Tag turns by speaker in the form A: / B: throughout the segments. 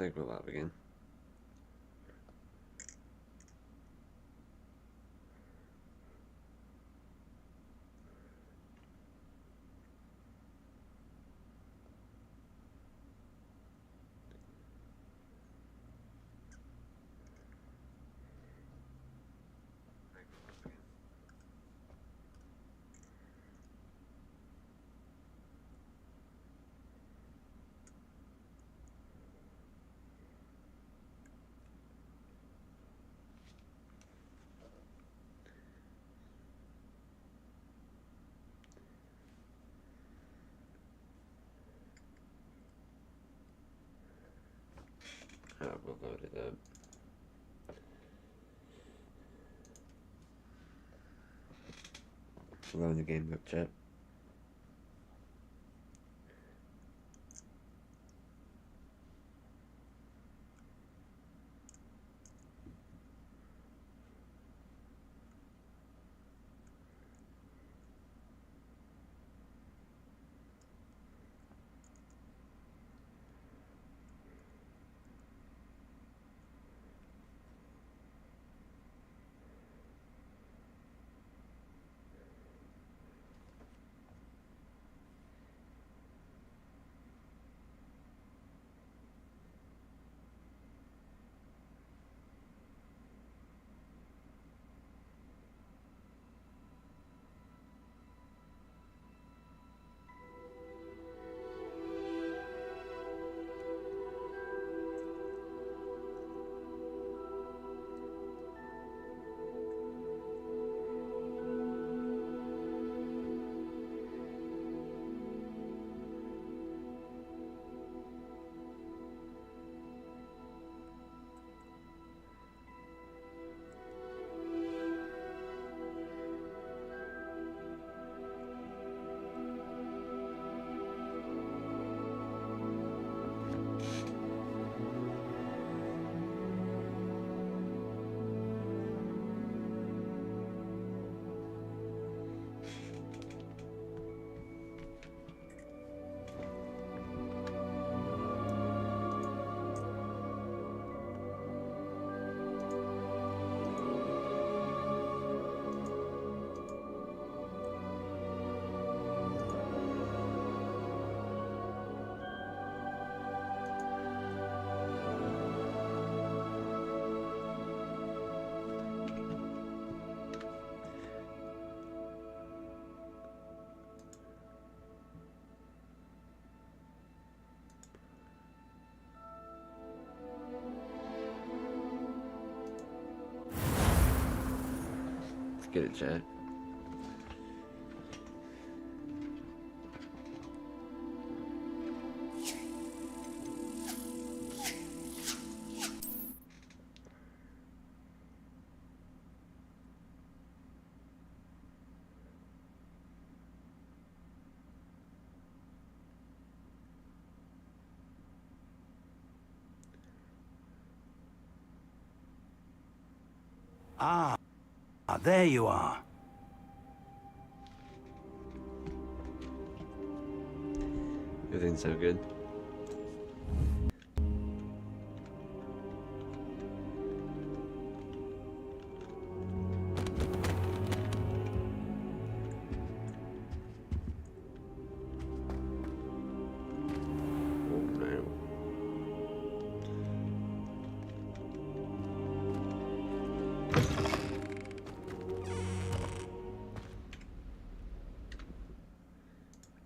A: think we'll lab again. We'll load it up. Load the game up, chat. Let's get it, chat.
B: Ah, there you are.
A: Everything's so good.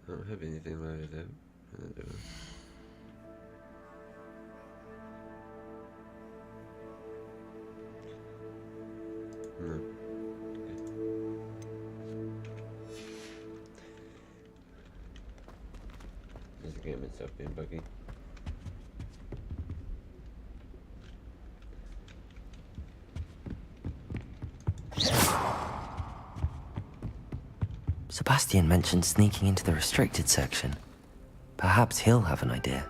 A: I don't have anything loaded up. No. Just the game itself being buggy.
C: Sebastian mentioned sneaking into the restricted section. Perhaps he'll have an idea.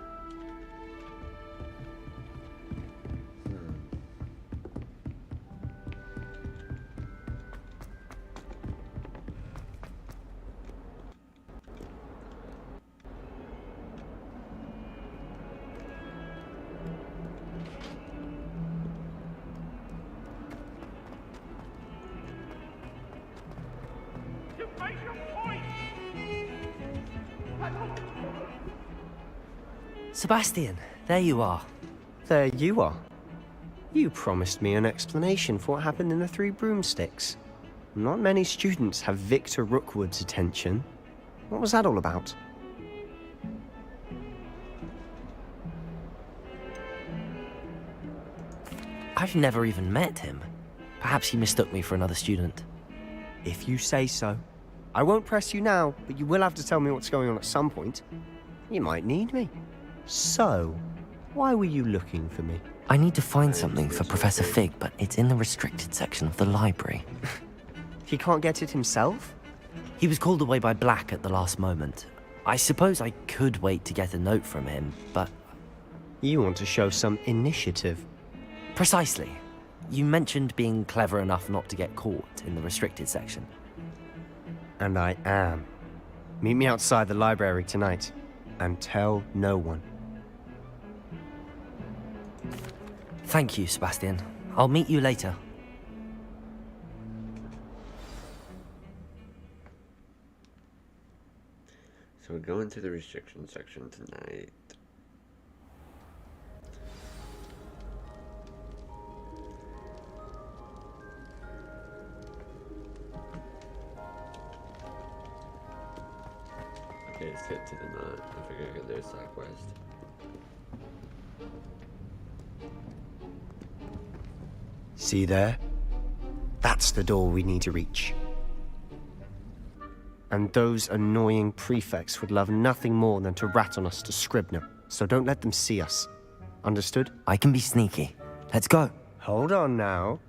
C: Sebastian, there you are.
D: There you are. You promised me an explanation for what happened in the Three Broomsticks. Not many students have Victor Rookwood's attention. What was that all about?
C: I've never even met him. Perhaps he mistook me for another student.
D: If you say so. I won't press you now, but you will have to tell me what's going on at some point. You might need me. So, why were you looking for me?
C: I need to find something for Professor Fig, but it's in the restricted section of the library.
D: He can't get it himself?
C: He was called away by Black at the last moment. I suppose I could wait to get a note from him, but...
D: You want to show some initiative.
C: Precisely. You mentioned being clever enough not to get caught in the restricted section.
D: And I am. Meet me outside the library tonight, and tell no one.
C: Thank you, Sebastian. I'll meet you later.
A: So we're going to the restriction section tonight. Okay, let's get to the knot. I figure I get there side quest.
D: See there? That's the door we need to reach. And those annoying prefects would love nothing more than to rat on us to Scribner, so don't let them see us. Understood?
C: I can be sneaky. Let's go.
D: Hold on now.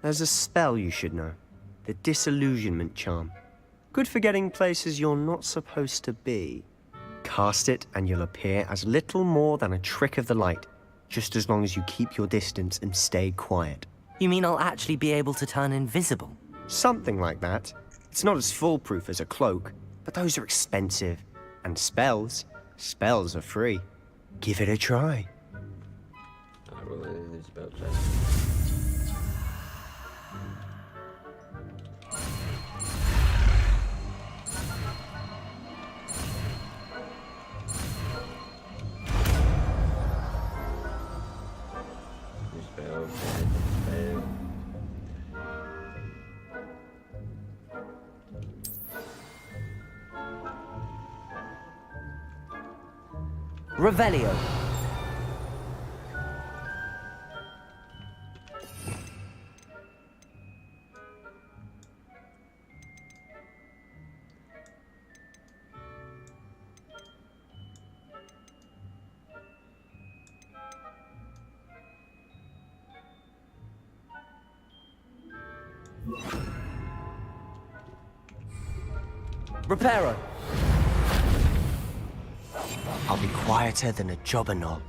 D: There's a spell you should know. The Disillusionment Charm. Good for getting places you're not supposed to be. Cast it and you'll appear as little more than a trick of the light, just as long as you keep your distance and stay quiet.
C: You mean I'll actually be able to turn invisible?
D: Something like that. It's not as foolproof as a cloak, but those are expensive. And spells are free. Give it a try.
A: I will in this spell check.
C: Revelio. Reparo.
D: I'll be quieter than a jobberknoll.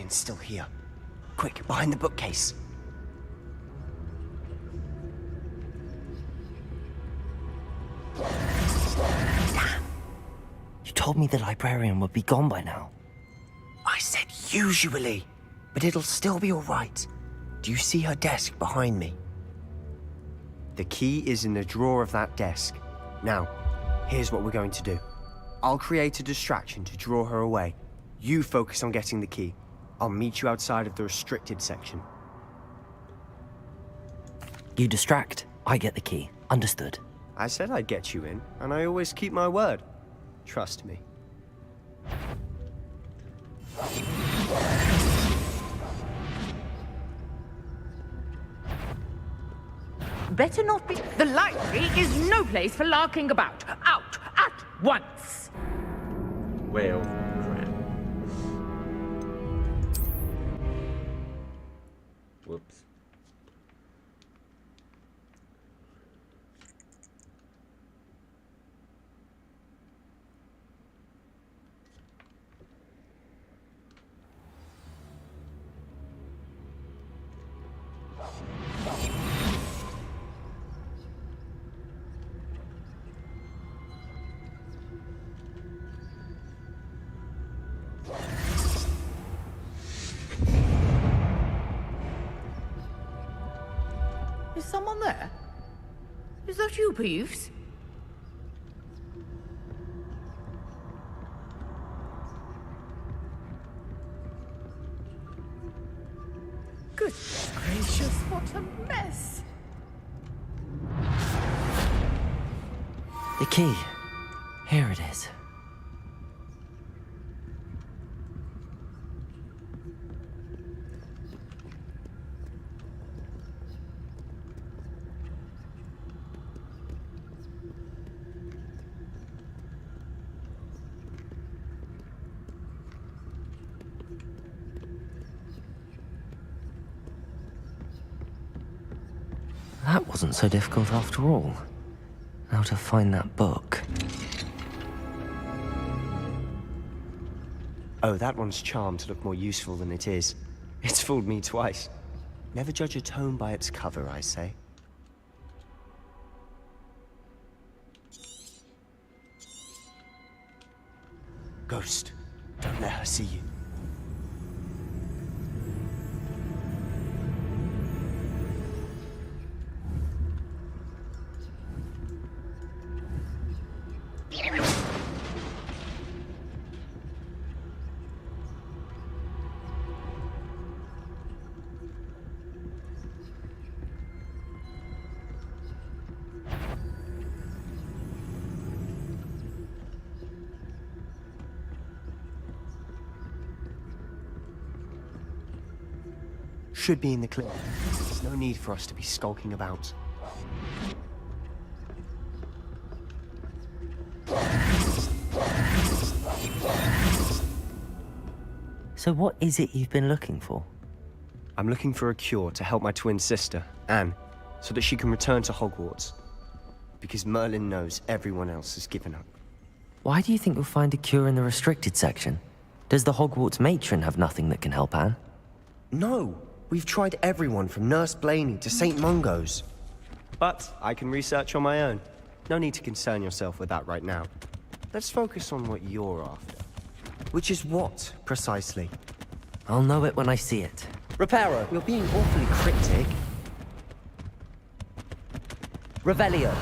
D: Still here. Quick, behind the bookcase.
C: Damn. You told me the librarian would be gone by now.
D: I said usually, but it'll still be all right. Do you see her desk behind me? The key is in the drawer of that desk. Now, here's what we're going to do. I'll create a distraction to draw her away. You focus on getting the key. I'll meet you outside of the restricted section.
C: You distract, I get the key. Understood.
D: I said I'd get you in, and I always keep my word. Trust me.
E: better not be. The library is no place for larking about. Out at once.
A: Well, crap. Whoops.
E: Is someone there? Is that you, Peeves? Goodness gracious, what a mess!
C: The key. Here it is. That wasn't so difficult after all. How to find that book.
D: Oh, that one's charmed to look more useful than it is. It's fooled me twice. Never judge a tome by its cover, I say. Ghost, don't let her see you. Should be in the clear. There's no need for us to be skulking about.
C: So what is it you've been looking for?
D: I'm looking for a cure to help my twin sister, Anne, so that she can return to Hogwarts. Because Merlin knows everyone else has given up.
C: Why do you think you'll find a cure in the restricted section? Does the Hogwarts matron have nothing that can help Anne?
D: No! We've tried everyone from Nurse Blaney to St. Mungo's. But I can research on my own. No need to concern yourself with that right now. Let's focus on what you're after. Which is what, precisely?
C: I'll know it when I see it.
D: Reparo, you're being awfully cryptic.
C: Revelio.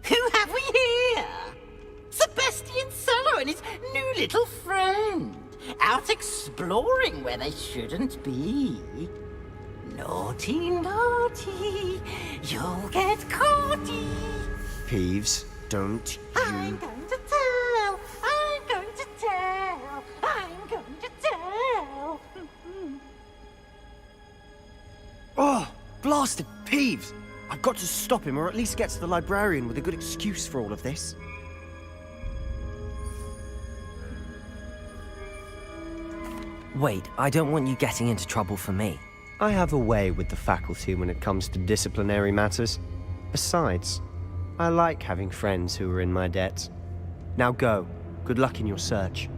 F: Who have we here? Sebastian Sallow and his new little friend. Out exploring where they shouldn't be. Naughty, naughty, you'll get caughty.
D: Peeves, don't
F: I'm
D: you...
F: going to tell, I'm going to tell, I'm going to tell.
D: Oh, blasted Peeves! I've got to stop him, or at least get to the librarian with a good excuse for all of this.
C: Wait, I don't want you getting into trouble for me.
D: I have a way with the faculty when it comes to disciplinary matters. Besides, I like having friends who are in my debt. Now go. Good luck in your search.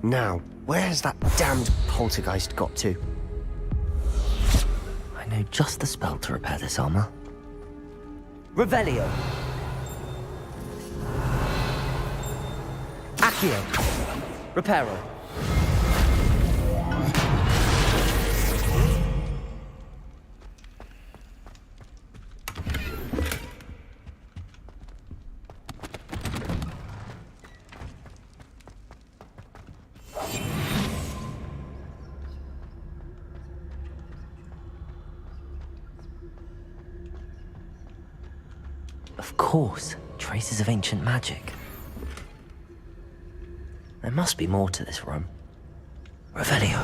D: Now, where's that damned poltergeist got to?
C: I know just the spell to repair this armor. Revelio. Accio. Reparo. Of course, traces of ancient magic. There must be more to this room. Revelio.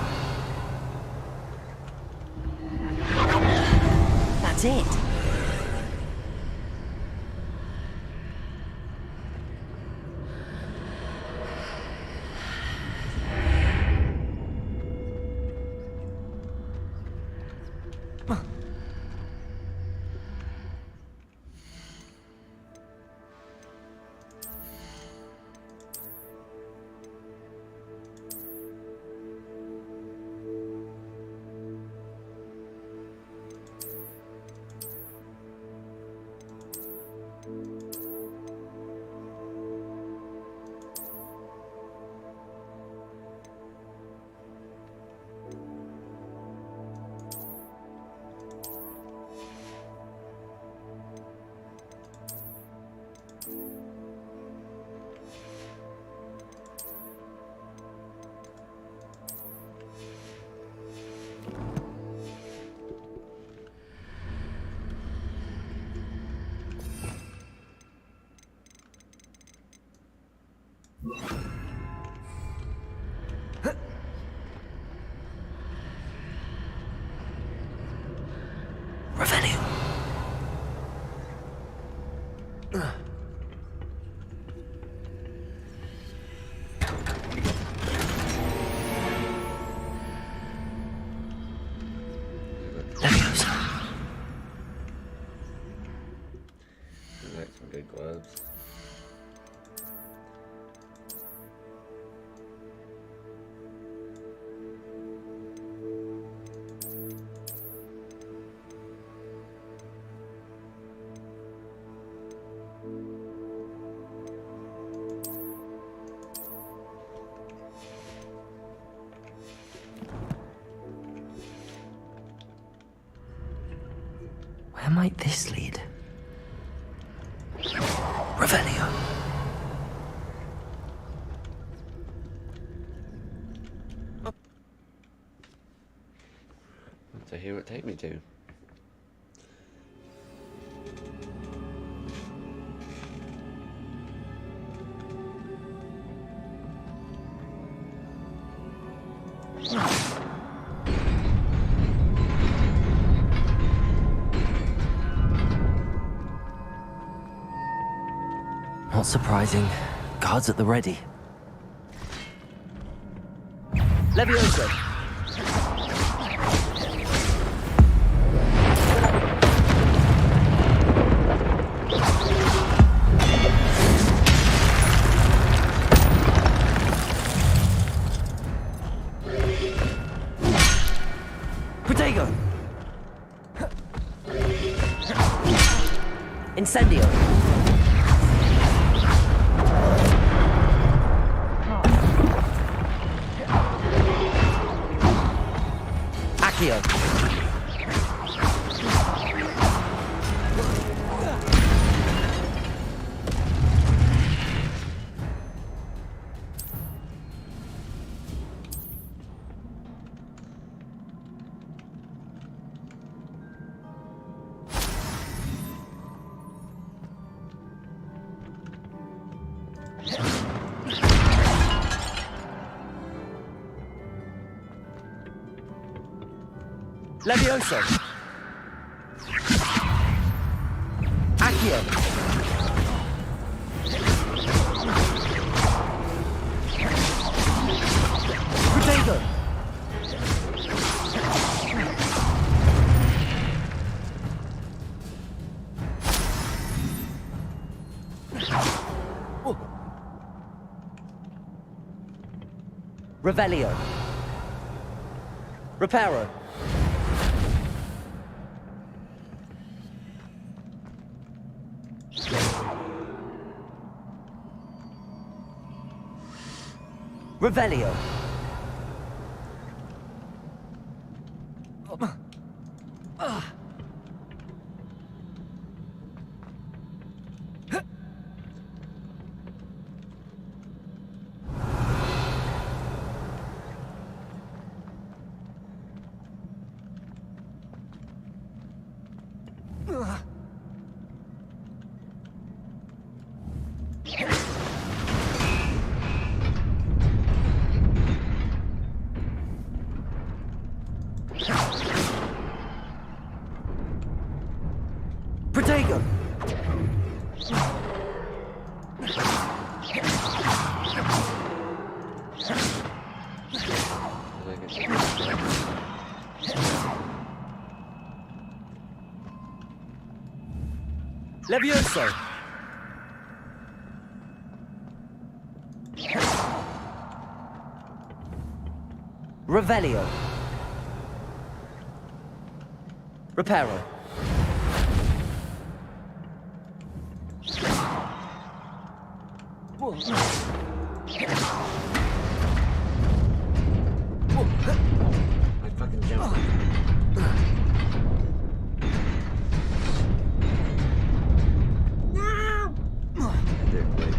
C: That's it. Revelio. Leviosa.
A: Like some good gloves.
C: Where might this lead? Revelio.
A: Want to hear what take me to?
C: Not surprising. Guards at the ready. Leviosa. Protego. Incendio. Accio. Leviosa. Accio. Protego. Revelio. Reparo. Revelio. Protego! Levioso! Revelio. Reparo.
A: I fucking jumped. They're like,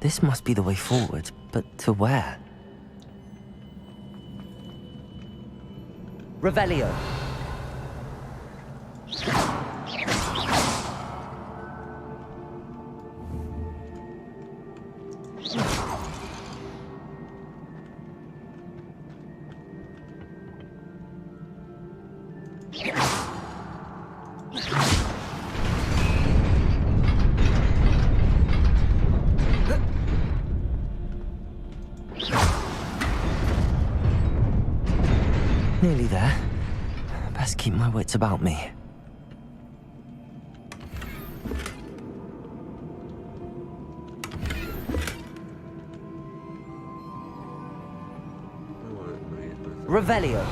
C: This must be the way forward, but to where? Revelio. Nearly there. Best keep my wits about me. Revelio.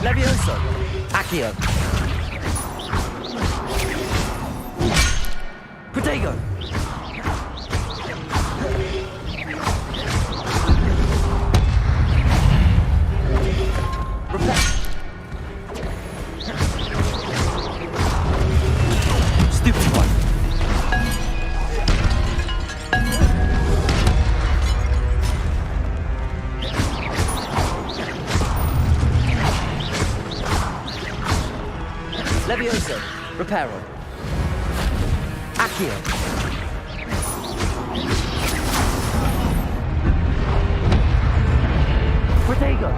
C: Levioso. Accio. Protego. Stupid one. Levioso. Reparo. Accio. Protego.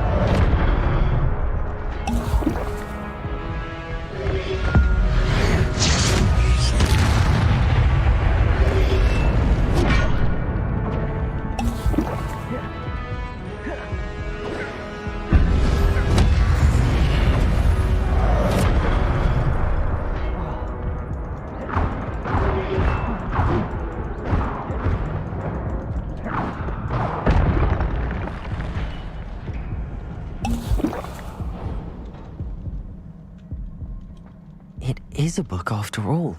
C: It is a book after all.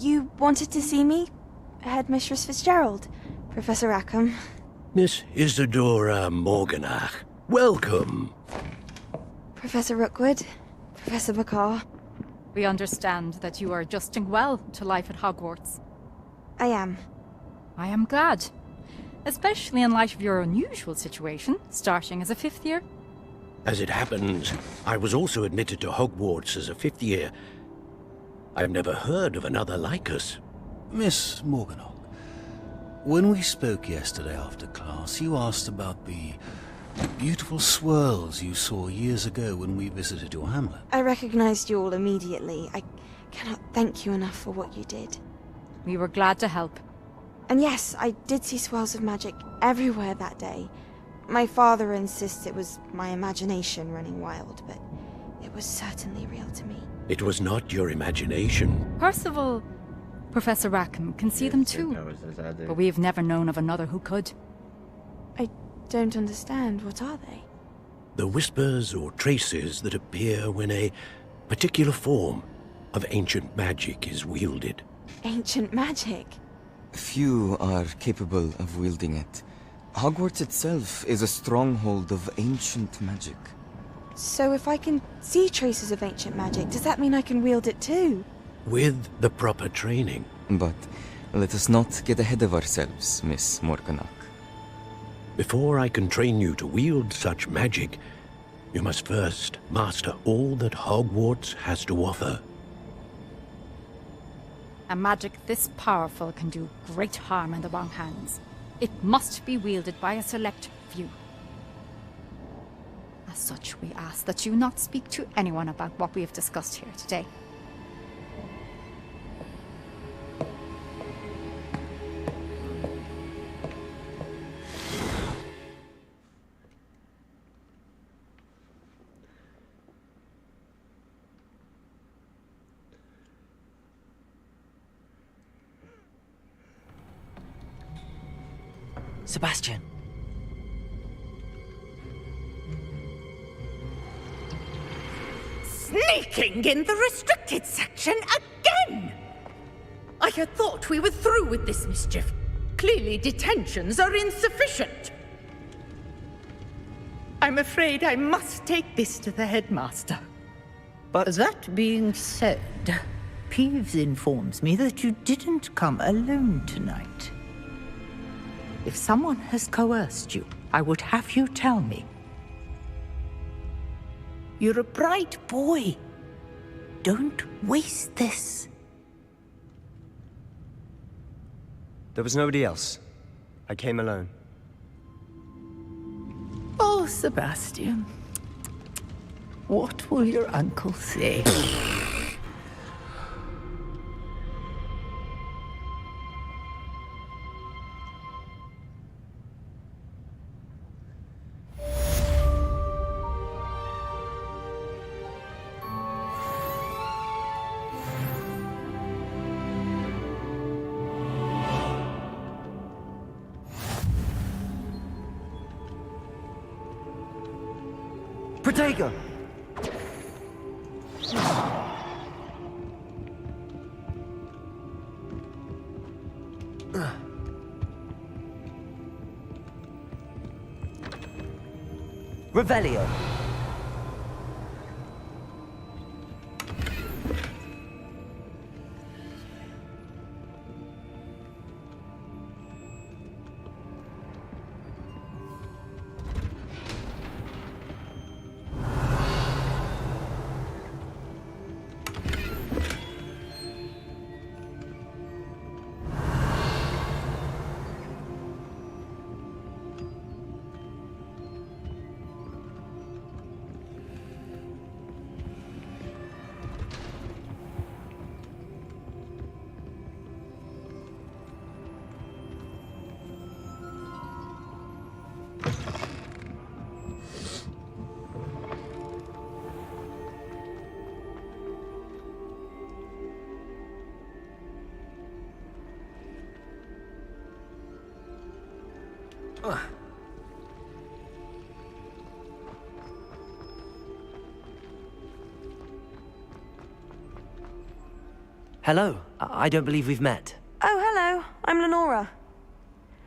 G: You wanted to see me? Headmistress Fitzgerald, Professor Rackham.
B: Miss Isadora Morganach, welcome.
G: Professor Rookwood, Professor McCaw.
H: We understand that you are adjusting well to life at Hogwarts.
G: I am.
H: I am glad. Especially in light of your unusual situation, starting as a 5th year.
B: As it happens, I was also admitted to Hogwarts as a 5th year. I've never heard of another like us.
I: Miss Morganach, when we spoke yesterday after class, you asked about the beautiful swirls you saw years ago when we visited your hamlet.
G: I recognized you all immediately. I cannot thank you enough for what you did.
H: We were glad to help.
G: And yes, I did see swirls of magic everywhere that day. My father insists it was my imagination running wild, but it was certainly real to me.
B: It was not your imagination.
H: Percival, Professor Rackham can see them too. But we've never known of another who could.
G: I don't understand. What are they?
B: The whispers or traces that appear when a particular form of ancient magic is wielded.
G: Ancient magic?
J: Few are capable of wielding it. Hogwarts itself is a stronghold of ancient magic.
G: So if I can see traces of ancient magic, does that mean I can wield it too?
B: With the proper training.
J: But let us not get ahead of ourselves, Miss Morganach.
B: Before I can train you to wield such magic, you must first master all that Hogwarts has to offer.
H: A magic this powerful can do great harm in the wrong hands. It must be wielded by a select few. As such, we ask that you not speak to anyone about what we have discussed here today.
C: Sebastian.
E: Sneaking in the restricted section again! I had thought we were through with this mischief. Clearly detentions are insufficient. I'm afraid I must take this to the headmaster.
K: But that being said, Peeves informs me that you didn't come alone tonight. If someone has coerced you, I would have you tell me. You're a bright boy. Don't waste this.
D: There was nobody else. I came alone.
K: Oh, Sebastian. What will your uncle say?
C: Protego! Revelio. Hello, I don't believe we've met.
G: Oh, hello. I'm Lenora.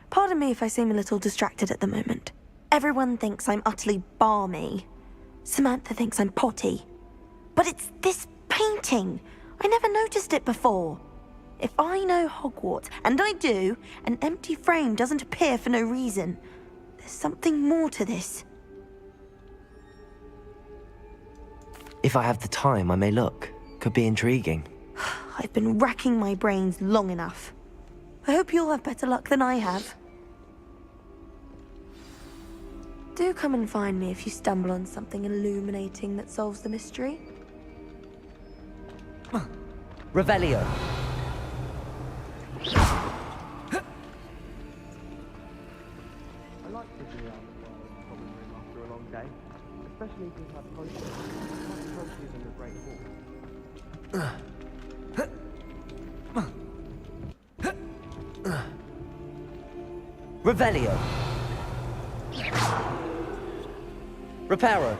G: Pardon me if I seem a little distracted at the moment. Everyone thinks I'm utterly balmy. Samantha thinks I'm potty. But it's this painting. I never noticed it before. If I know Hogwarts, and I do, an empty frame doesn't appear for no reason. There's something more to this.
C: If I have the time, I may look. Could be intriguing.
G: I've been racking my brains long enough. I hope you'll have better luck than I have. Do come and find me if you stumble on something illuminating that solves the mystery.
C: Revelio.
L: I like figuring out the problem room after a long day, especially if you've had potions. Much closer than the Great Hall.
C: Revelio. Reparo.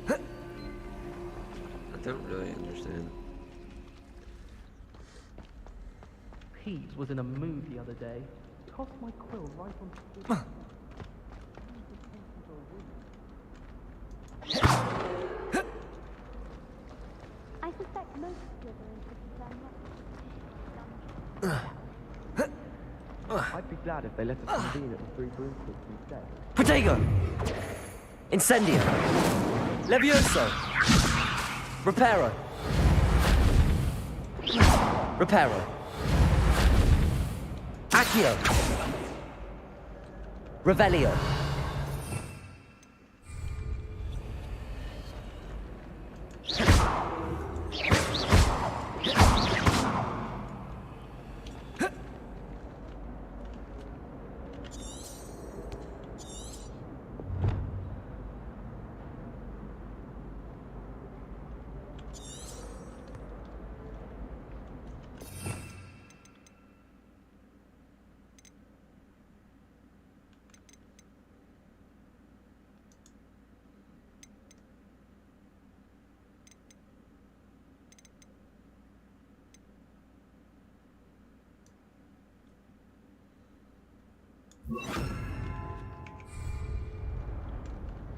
A: I don't really understand.
L: Peeves was in a mood the other day. Tossed my quill right on the floor.
F: I suspect most Slytherins
L: I'd be glad if they let us convene at the Three Broomsticks instead.
C: Protego. Incendio. Levioso. Reparo. Reparo. Accio. Revelio.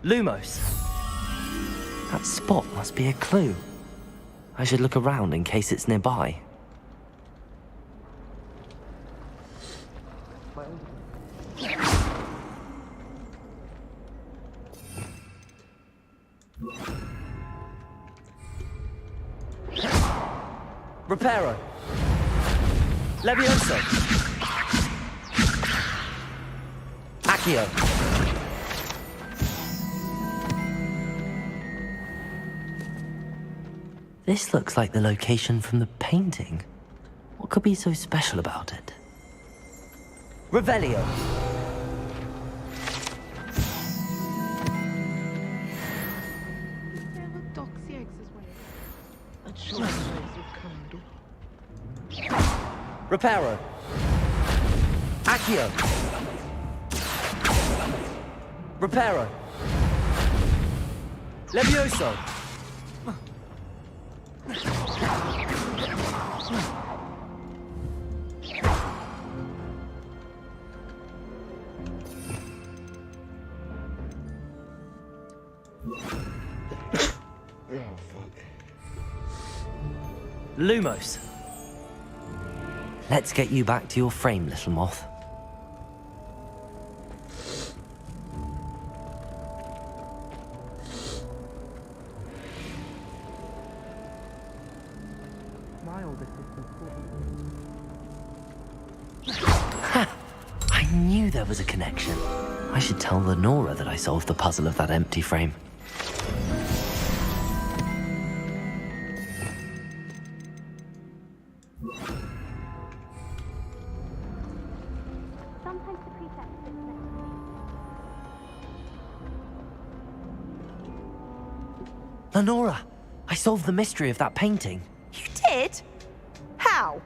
C: Lumos. That spot must be a clue. I should look around in case it's nearby. Reparo. Levioso. Accio. This looks like the location from the painting. What could be so special about it? Revelio. Reparo. Accio. Reparo. Levioso. Lumos. Let's get you back to your frame, little moth.
L: My older sister's
C: Ha! I knew there was a connection. I should tell Lenora that I solved the puzzle of that empty frame.
F: Sometimes the prefect sits next to me.
C: Lenora, I solved the mystery of that painting.
G: You did? How?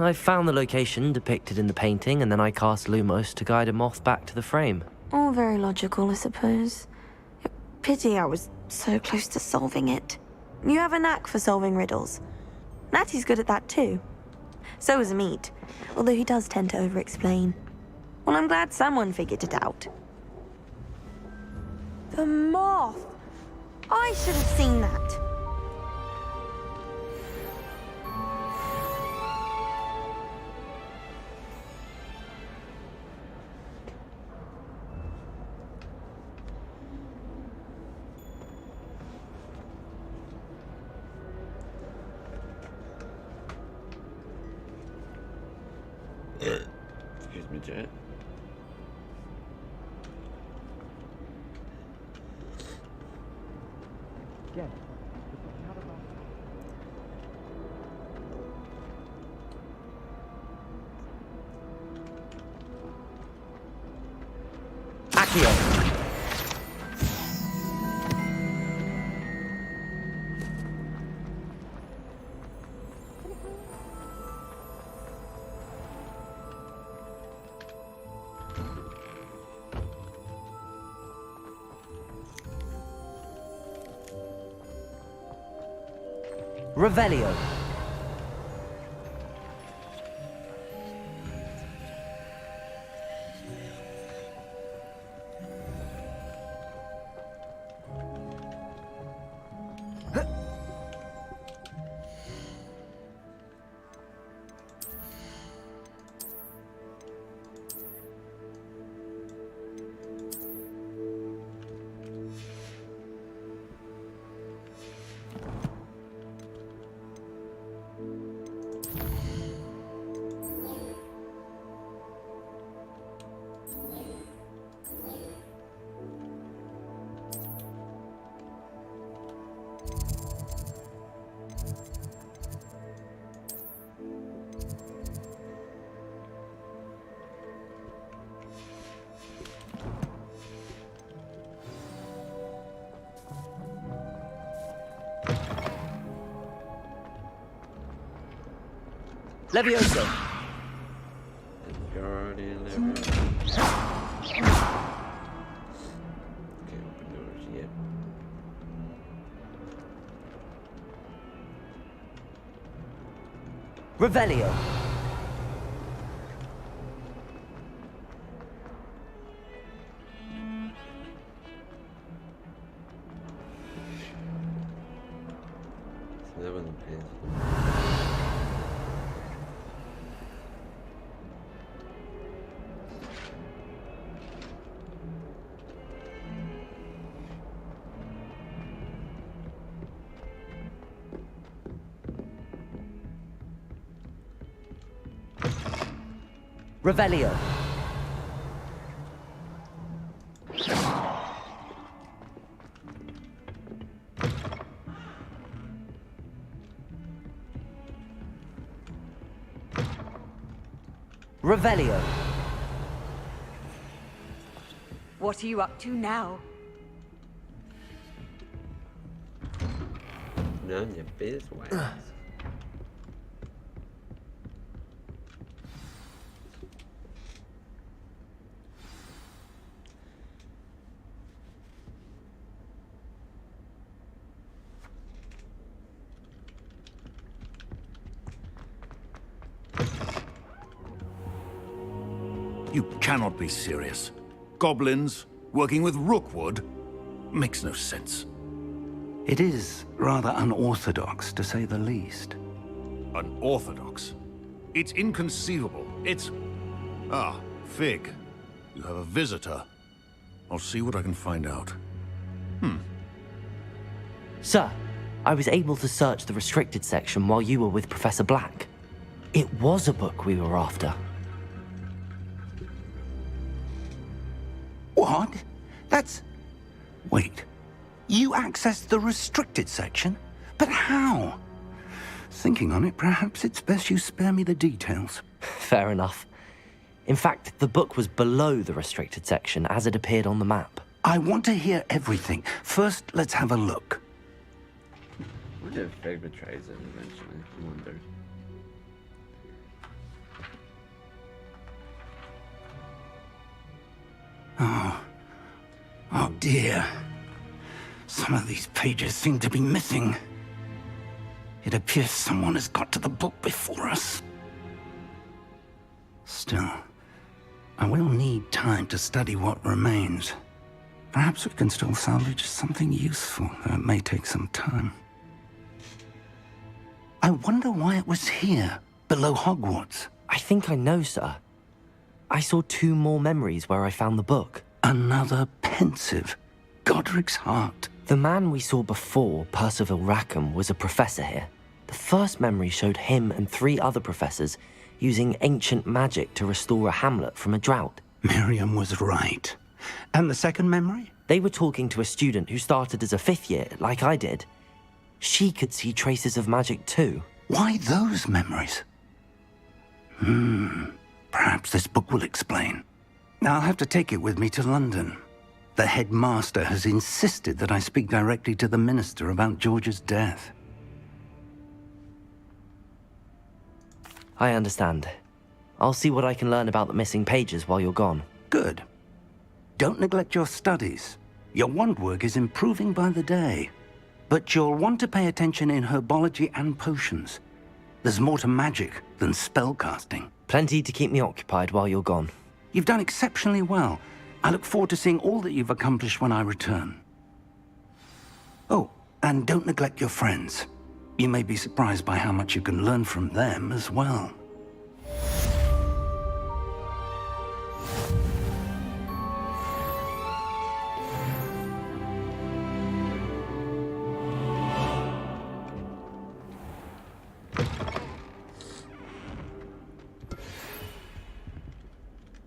C: I found the location depicted in the painting, and then I cast Lumos to guide a moth back to the frame.
G: All very logical, I suppose. Pity I was so close to solving it. You have a knack for solving riddles. Natty's good at that too. So is Amit, although he does tend to over-explain. Well, I'm glad someone figured it out. The moth! I should have seen that.
A: Excuse me, Jet.
L: Again.
C: Accio. Revelio. Levioso.
A: Guardian Levioso. Okay, open doors, yep.
C: Revelio.
A: So that wasn't painful.
C: Revelio. Revelio.
M: What are you up to now?
A: None of your beeswax.
I: You cannot be serious. Goblins working with Rookwood? Makes no sense.
N: It is rather unorthodox, to say the least.
I: Unorthodox? It's inconceivable. It's... Ah, Fig. You have a visitor. I'll see what I can find out.
C: Sir, I was able to search the restricted section while you were with Professor Black. It was a book we were after.
N: What? That's... Wait. You accessed the restricted section? But how? Thinking on it, perhaps it's best you spare me the details.
C: Fair enough. In fact, the book was below the restricted section as it appeared on the map.
N: I want to hear everything. First, let's have a look.
A: I wonder if Fig betrays him eventually. I wonder.
N: Oh dear. Some of these pages seem to be missing. It appears someone has got to the book before us. Still, I will need time to study what remains. Perhaps we can still salvage something useful, though it may take some time. I wonder why it was here, below Hogwarts.
C: I think I know, sir. I saw 2 more memories where I found the book.
N: Another pensive. Godric's heart.
C: The man we saw before, Percival Rackham, was a professor here. The first memory showed him and 3 other professors using ancient magic to restore a hamlet from a drought.
N: Miriam was right. And the second memory?
C: They were talking to a student who started as a 5th year, like I did. She could see traces of magic too.
N: Why those memories? Perhaps this book will explain. I'll have to take it with me to London. The headmaster has insisted that I speak directly to the minister about George's death.
C: I understand. I'll see what I can learn about the missing pages while you're gone.
N: Good. Don't neglect your studies. Your wand work is improving by the day. But you'll want to pay attention in herbology and potions. There's more to magic than spellcasting.
C: Plenty to keep me occupied while you're gone.
N: You've done exceptionally well. I look forward to seeing all that you've accomplished when I return. Oh, and don't neglect your friends. You may be surprised by how much you can learn from them as well.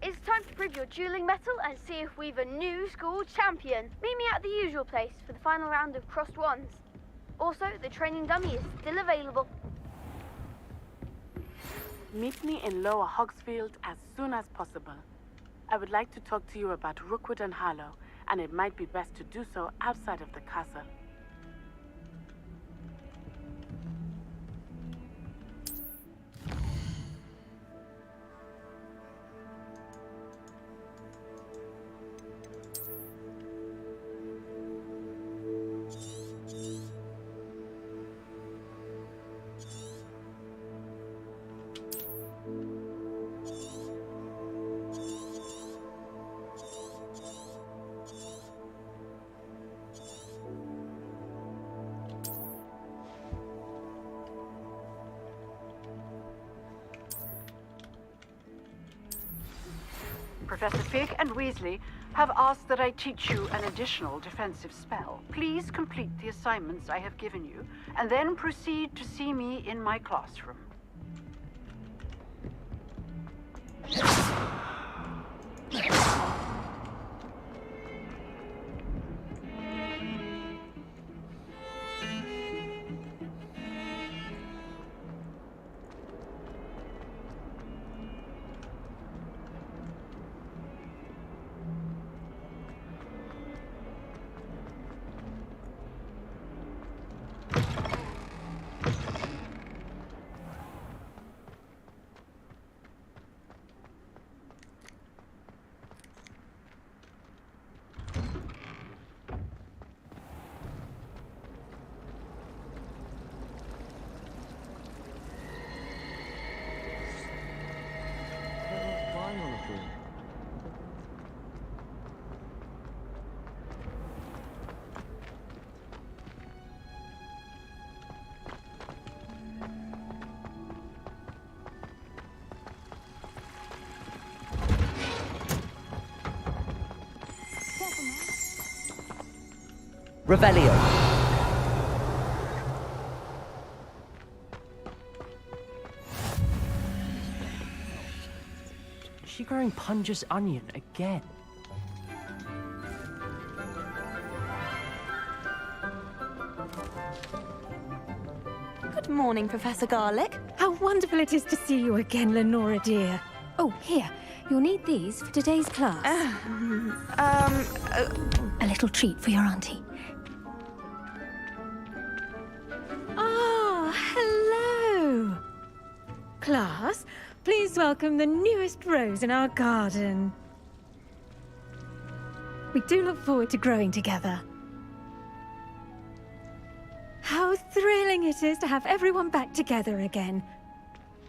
O: It's time to prove your dueling mettle and see if we've a new school champion. Meet me at the usual place for the final round of crossed wands. Also, the training dummy is still available.
P: Meet me in Lower Hogsfield as soon as possible. I would like to talk to you about Rookwood and Harlow, and it might be best to do so outside of the castle.
Q: Professor Fig and Weasley have asked that I teach you an additional defensive spell. Please complete the assignments I have given you, and then proceed to see me in my classroom.
C: Revelio.
R: Is she growing Pungus Onion again?
G: Good morning, Professor Garlick.
S: How wonderful it is to see you again, Lenora dear. Oh, here. You'll need these for today's class. A little treat for your auntie. Ah, hello. Class, please welcome the newest rose in our garden. We do look forward to growing together. thrilling it is to have everyone back together again.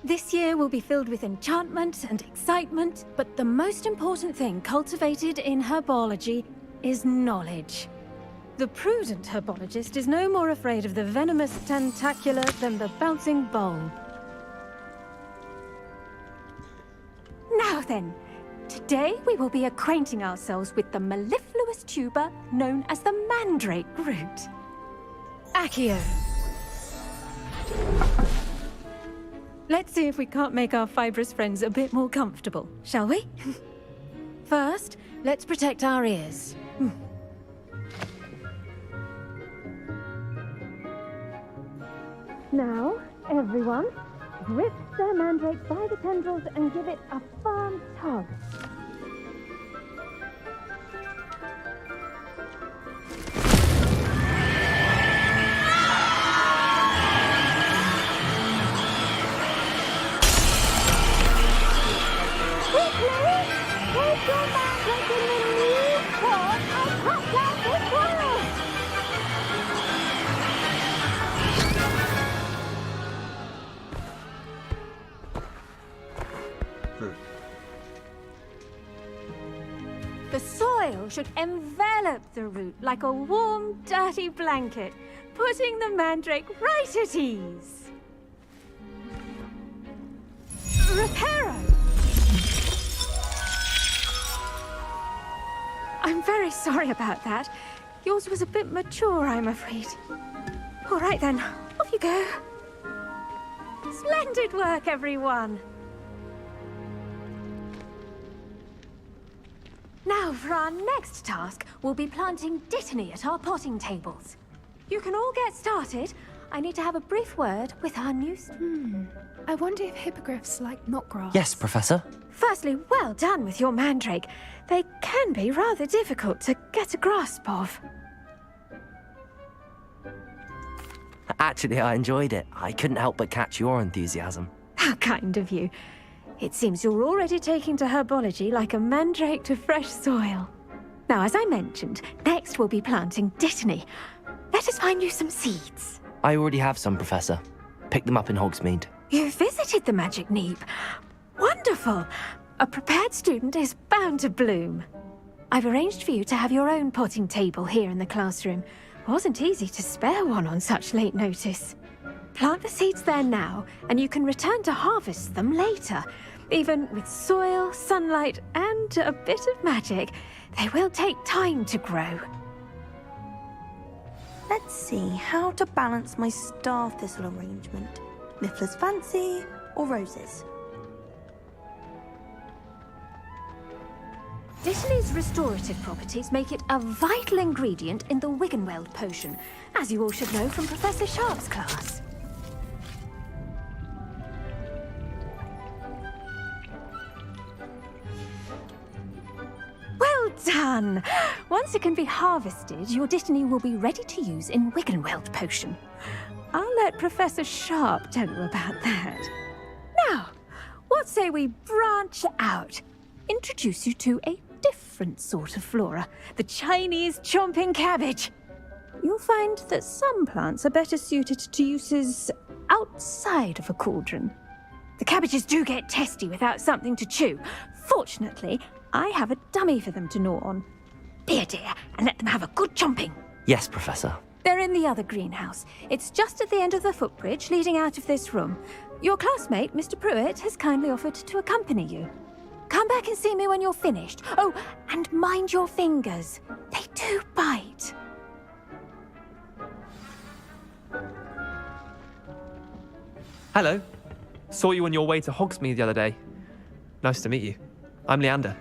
S: This year will be filled with enchantment and excitement, but the most important thing cultivated in herbology is knowledge. The prudent herbologist is no more afraid of the venomous tentacular than the bouncing bulb. Now then, today we will be acquainting ourselves with the mellifluous tuber known as the mandrake root. Accio. Let's see if we can't make our fibrous friends a bit more comfortable, shall we? First, let's protect our ears. Now, everyone, grip their mandrake by the tendrils and give it a firm tug. The soil should envelop the root like a warm, dirty blanket, putting the mandrake right at ease. Reparo! I'm very sorry about that. Yours was a bit mature, I'm afraid. All right then, off you go. Splendid work, everyone. Now, for our next task, we'll be planting dittany at our potting tables. You can all get started. I need to have a brief word with our new...
T: I wonder if hippogriffs like knotgrass.
C: Yes, Professor.
S: Firstly, well done with your mandrake. They can be rather difficult to get a grasp of.
C: Actually, I enjoyed it. I couldn't help but catch your enthusiasm.
S: How kind of you. It seems you're already taking to herbology like a mandrake to fresh soil. Now, as I mentioned, next we'll be planting dittany. Let us find you some seeds.
C: I already have some, Professor. Picked them up in Hogsmeade.
S: You visited the Magic Neep. Wonderful! A prepared student is bound to bloom. I've arranged for you to have your own potting table here in the classroom. Wasn't easy to spare one on such late notice. Plant the seeds there now, and you can return to harvest them later. Even with soil, sunlight, and a bit of magic, they will take time to grow.
G: Let's see how to balance my star thistle arrangement. Miffler's Fancy or roses?
S: Dittany's restorative properties make it a vital ingredient in the Wiggenweld potion, as you all should know from Professor Sharp's class. Well done! Once it can be harvested, your dittany will be ready to use in Wiggenweld potion. I'll let Professor Sharp tell you about that. Now, what say we branch out? Introduce you to a different sort of flora, the Chinese chomping cabbage. You'll find that some plants are better suited to uses outside of a cauldron. The cabbages do get testy without something to chew. Fortunately, I have a dummy for them to gnaw on. Be a dear and let them have a good chomping.
C: Yes, Professor.
S: They're in the other greenhouse. It's just at the end of the footbridge leading out of this room. Your classmate, Mr. Pruitt, has kindly offered to accompany you. Come back and see me when you're finished. Oh, and mind your fingers. They do bite.
U: Hello. Saw you on your way to Hogsmeade the other day. Nice to meet you. I'm Leander.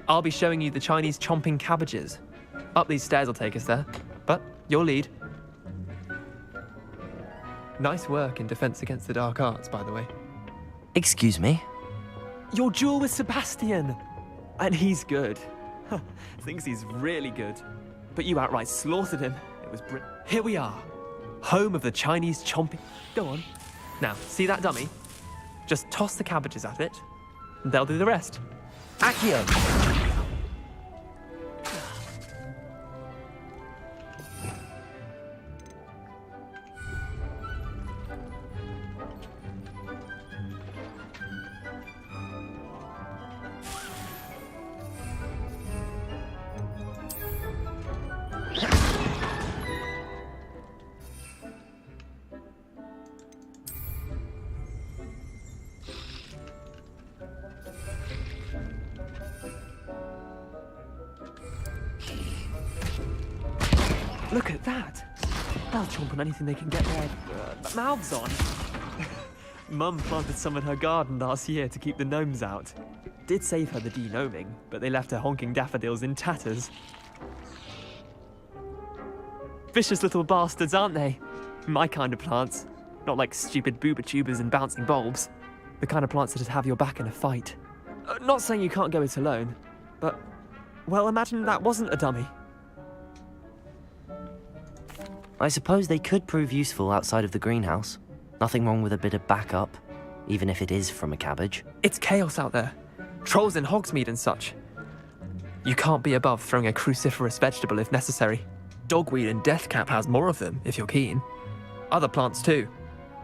U: I'll be showing you the Chinese chomping cabbages. Up these stairs will take us there, but you'll lead. Nice work in Defense Against the Dark Arts, by the way.
C: Excuse me?
U: Your duel with Sebastian! And he's good. Thinks he's really good. But you outright slaughtered him. It was Here we are. Home of the Chinese chomping... Go on. Now, see that dummy? Just toss the cabbages at it, and they'll do the rest.
C: Accio!
U: Look at that. They'll chomp on anything they can get their mouths on. Mum planted some in her garden last year to keep the gnomes out. Did save her the de-gnoming, but they left her honking daffodils in tatters. Vicious little bastards, aren't they? My kind of plants. Not like stupid booba tubers and bouncing bulbs. The kind of plants that'd have your back in a fight. Not saying you can't go it alone, but, well, imagine that wasn't a dummy.
C: I suppose they could prove useful outside of the greenhouse. Nothing wrong with a bit of backup, even if it is from a cabbage.
U: It's chaos out there. Trolls in Hogsmeade and such. You can't be above throwing a cruciferous vegetable if necessary. Dogweed and deathcap has more of them, if you're keen. Other plants too.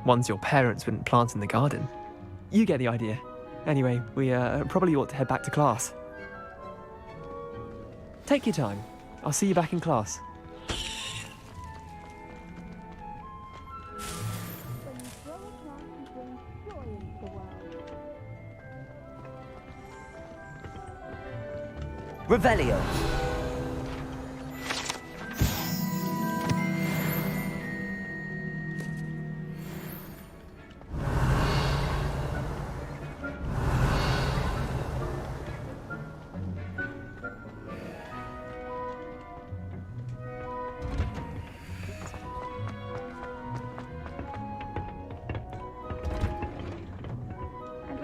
U: Ones your parents wouldn't plant in the garden. You get the idea. Anyway, we probably ought to head back to class. Take your time. I'll see you back in class.
C: Revelio.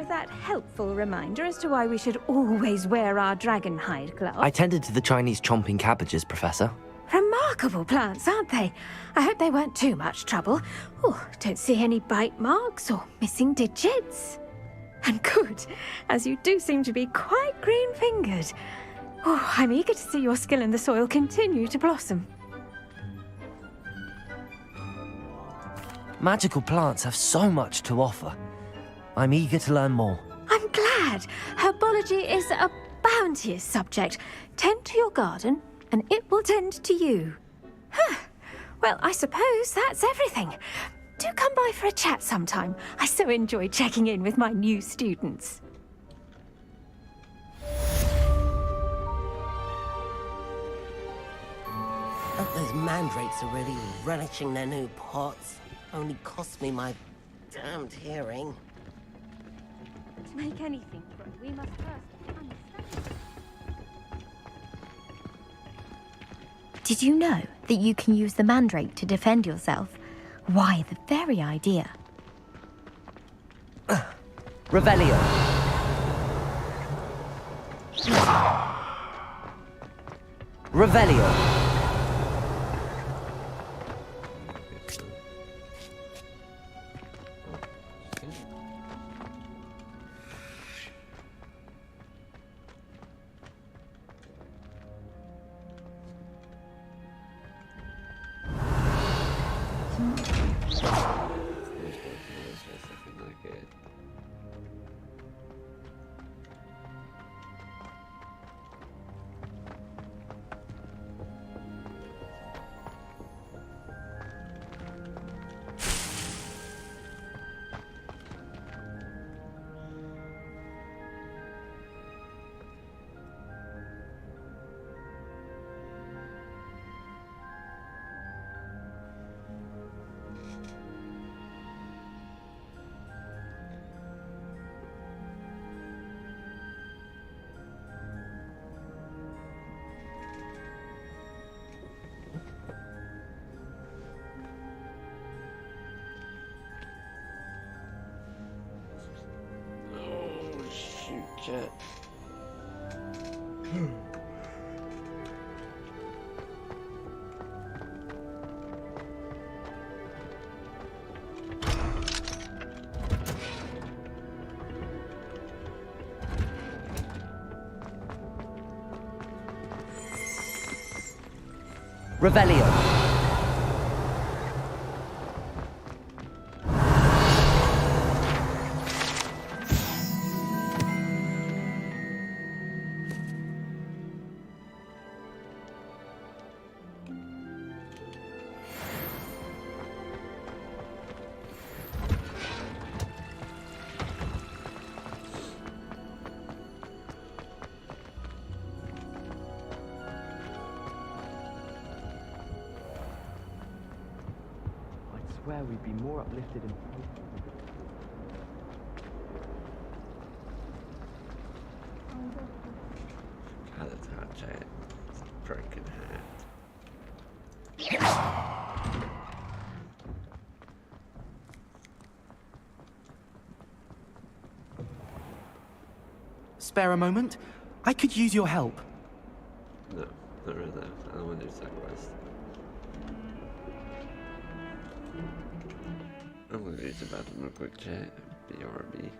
S: That helpful reminder as to why we should always wear our dragon hide gloves.
C: I tended to the Chinese chomping cabbages, Professor.
S: Remarkable plants, aren't they? I hope they weren't too much trouble. Oh, don't see any bite marks or missing digits. And good, as you do seem to be quite green-fingered. Oh, I'm eager to see your skill in the soil continue to blossom.
C: Magical plants have so much to offer. I'm eager to learn more.
S: I'm glad. Herbology is a bounteous subject. Tend to your garden, and it will tend to you. Huh. Well, I suppose that's everything. Do come by for a chat sometime. I so enjoy checking in with my new students.
J: Those mandrakes are really relishing their new pots. Only cost me my damned hearing.
S: To make anything grow, we must first understand.
V: Did you know that you can use the mandrake to defend yourself? Why, the very idea.
C: Revelio. Revelio.
A: Shit.
C: Revelio.
R: swear we'd be more uplifted in person.
A: How to touch it. It's a broken hand.
R: Spare a moment? I could use your help.
A: No, not right now. I don't want to do side quest. I'm gonna use the bathroom real quick, chat. BRB.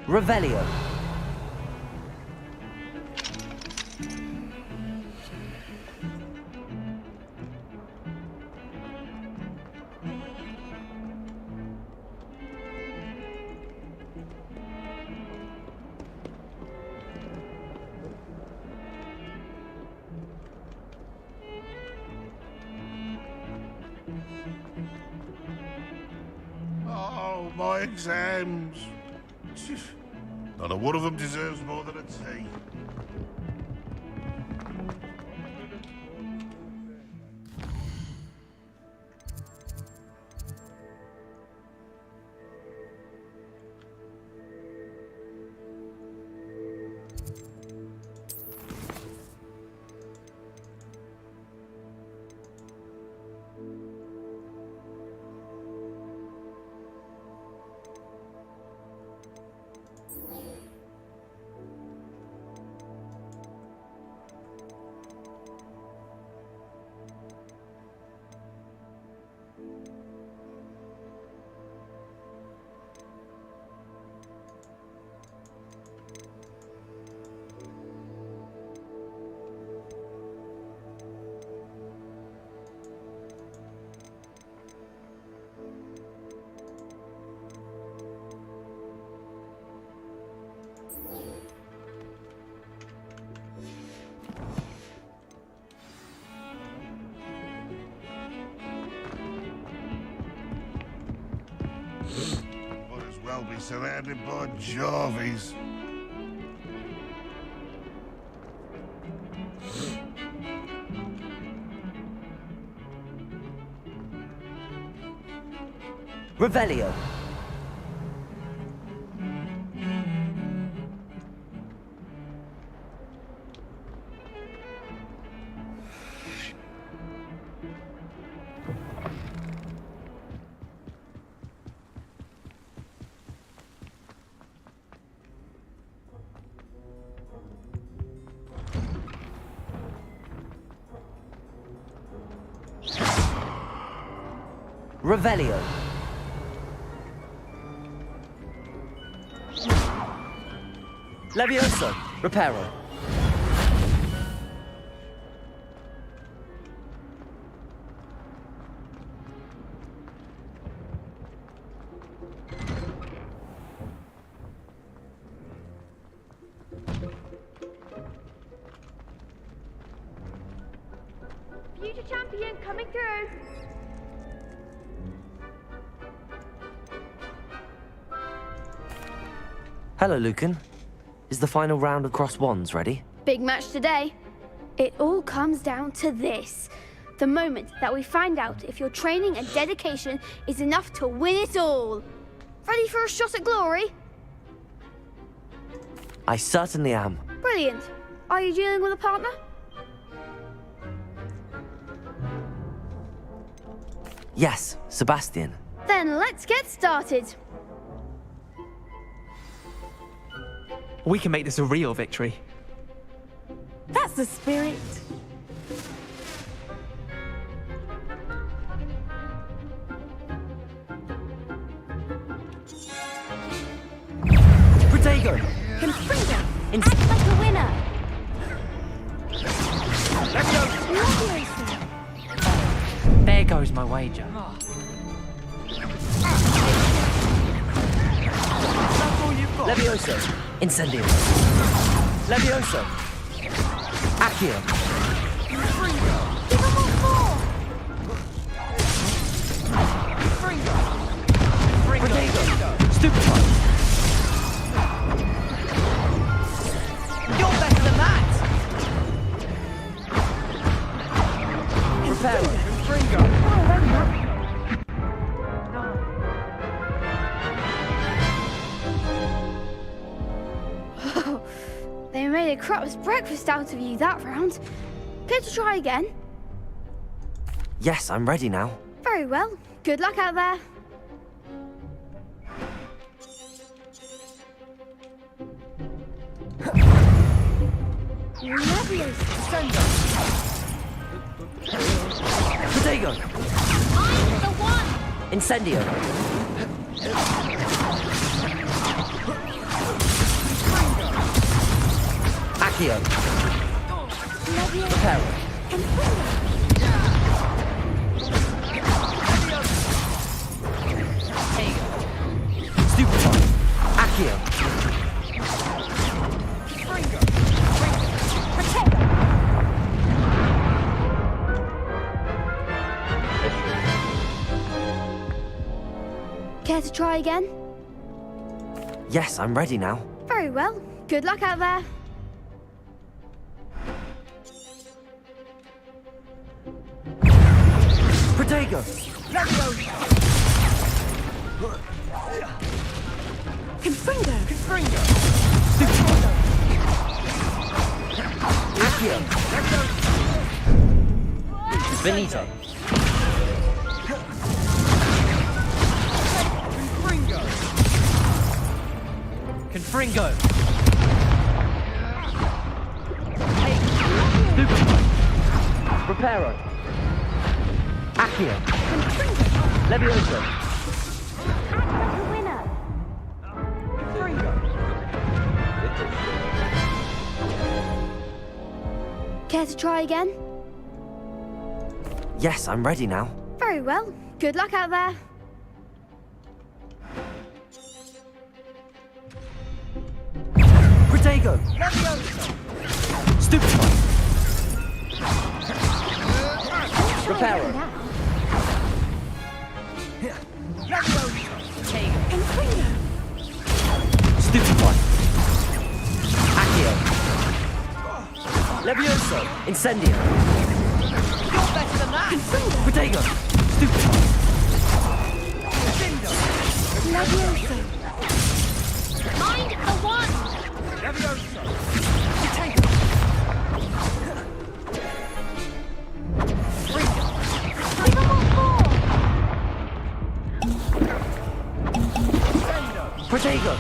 C: Revelio.
B: Oh, my exams. Not a one of them deserves more than a tea. Might as well be surrounded by Jarvies.
C: Revelio. Revelio. Levioso. Reparo.
O: Future champion coming through.
C: Hello, Lucan. Is the final round of Cross Wands ready?
O: Big match today. It all comes down to this. The moment that we find out if your training and dedication is enough to win it all. Ready for a shot at glory?
C: I certainly am.
O: Brilliant. Are you dealing with a partner?
C: Yes, Sebastian.
O: Then let's get started.
U: We can make this a real victory.
K: That's the spirit.
C: Protego!
F: Confringo! Act like a winner!
U: There goes my wager. That's all you've got.
C: Levioso. Incendio. Levioso. Accio.
F: Give him all four!
C: Protego. Stupefy.
U: You're better than that!
C: Reparo.
O: They made a crap's breakfast out of you that round. Care to try again?
C: Yes, I'm ready now.
O: Very well. Good luck out there.
C: Protego.
F: I'm the one!
C: Incendio. Accio. Reparo. Stupefy. Accio.
O: Care to try again?
C: Yes, I'm ready now.
O: Very well. Good luck out there.
C: Protego.
F: Confringo.
C: Accio. Benito. Confringo. Reparo. Accio. Levioso.
O: Care to try again?
C: Yes, I'm ready now.
O: Very well. Good luck out there.
C: Protego. Stupefy. Reparo. Stupefy. Accio. Levioso. Incendio.
F: You're better than that.
C: Protego. Stupefy.
O: Levioso.
F: Mind the one.
C: Levioso. Protego.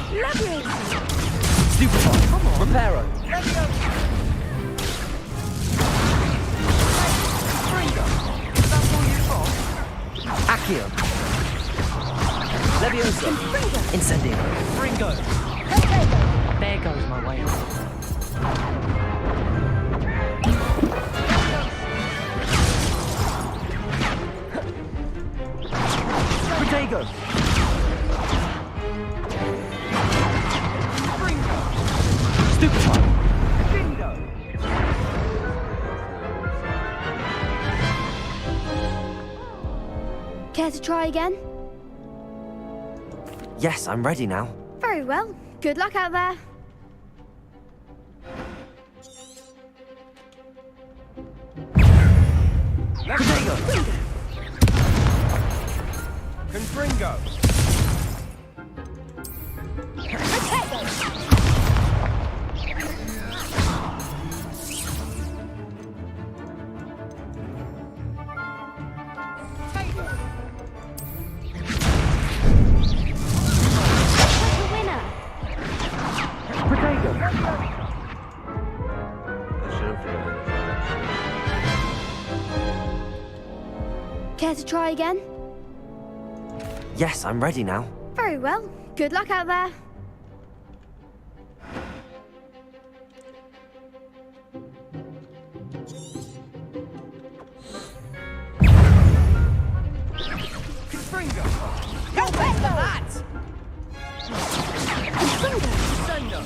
C: Stupefy. Reparo. Accio. Levioso. Incendio.
F: Fringo.
C: There goes my way. Protego. Stupefy.
O: Care to try again?
C: Yes, I'm ready now.
O: Very well. Good luck out there.
C: Protego.
F: Confringo.
O: Care to try again?
C: Yes, I'm ready now.
O: Very well. Good luck out there.
F: Confringo. You're better than that. Sendo.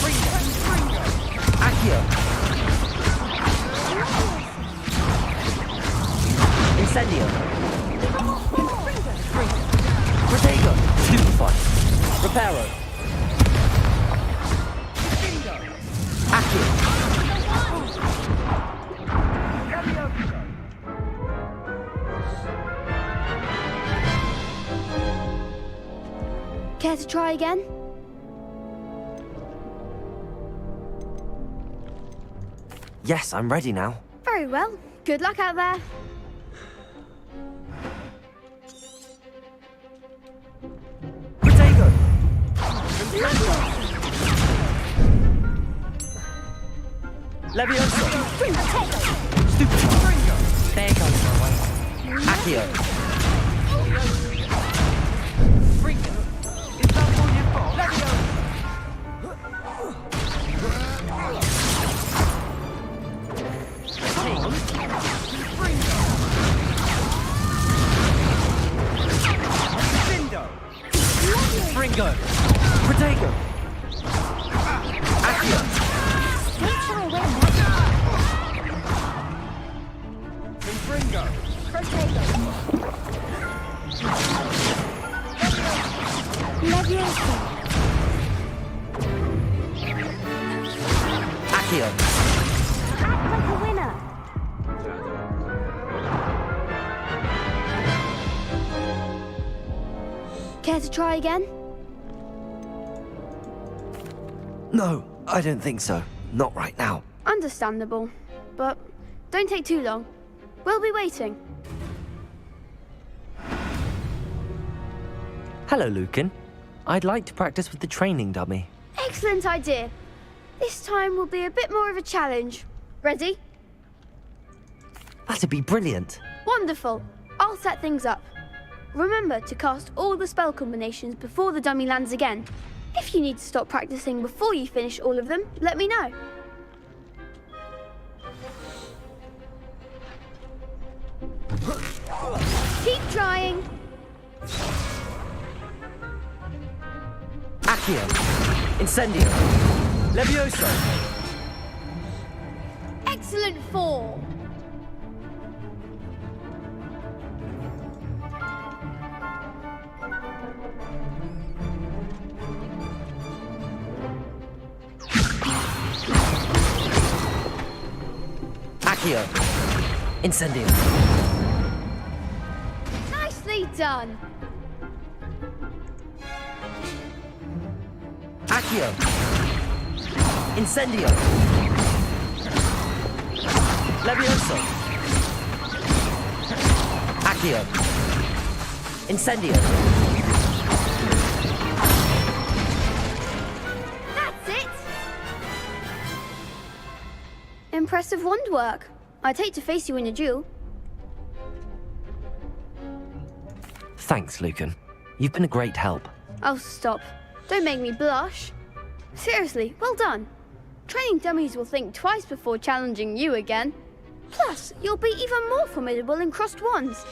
F: Fringo.
C: Accio. Incendio. Protego. Stupefy. Reparo. Accio.
O: Care to try again?
C: Yes, I'm ready now.
O: Very well. Good luck out there.
C: Protego. Levioso. Stupefy. There goes my way. Accio.
F: Is that all you've got?
U: Ringo! Protego! Accio!
F: Don't shy away,
U: Ringo!
F: Leviosa.
C: Accio!
F: Act like a winner.
O: Care to try again?
C: No, I don't think so. Not right now.
O: Understandable. But don't take too long. We'll be waiting.
C: Hello, Lucan. I'd like to practice with the training dummy.
O: Excellent idea. This time will be a bit more of a challenge. Ready?
C: That'd be brilliant.
O: Wonderful. I'll set things up. Remember to cast all the spell combinations before the dummy lands again. If you need to stop practicing before you finish all of them, let me know. Keep trying.
C: Accio! Incendio! Levioso!
O: Excellent fall.
C: Accio! Incendio!
O: Nicely done.
C: Accio! Incendio! Levioso! Accio! Incendio!
O: That's it. Impressive wand work. I'd hate to face you in a duel.
C: Thanks, Lucan. You've been a great help.
O: Oh, stop. Don't make me blush. Seriously, well done. Training dummies will think twice before challenging you again. Plus, you'll be even more formidable in crossed wands.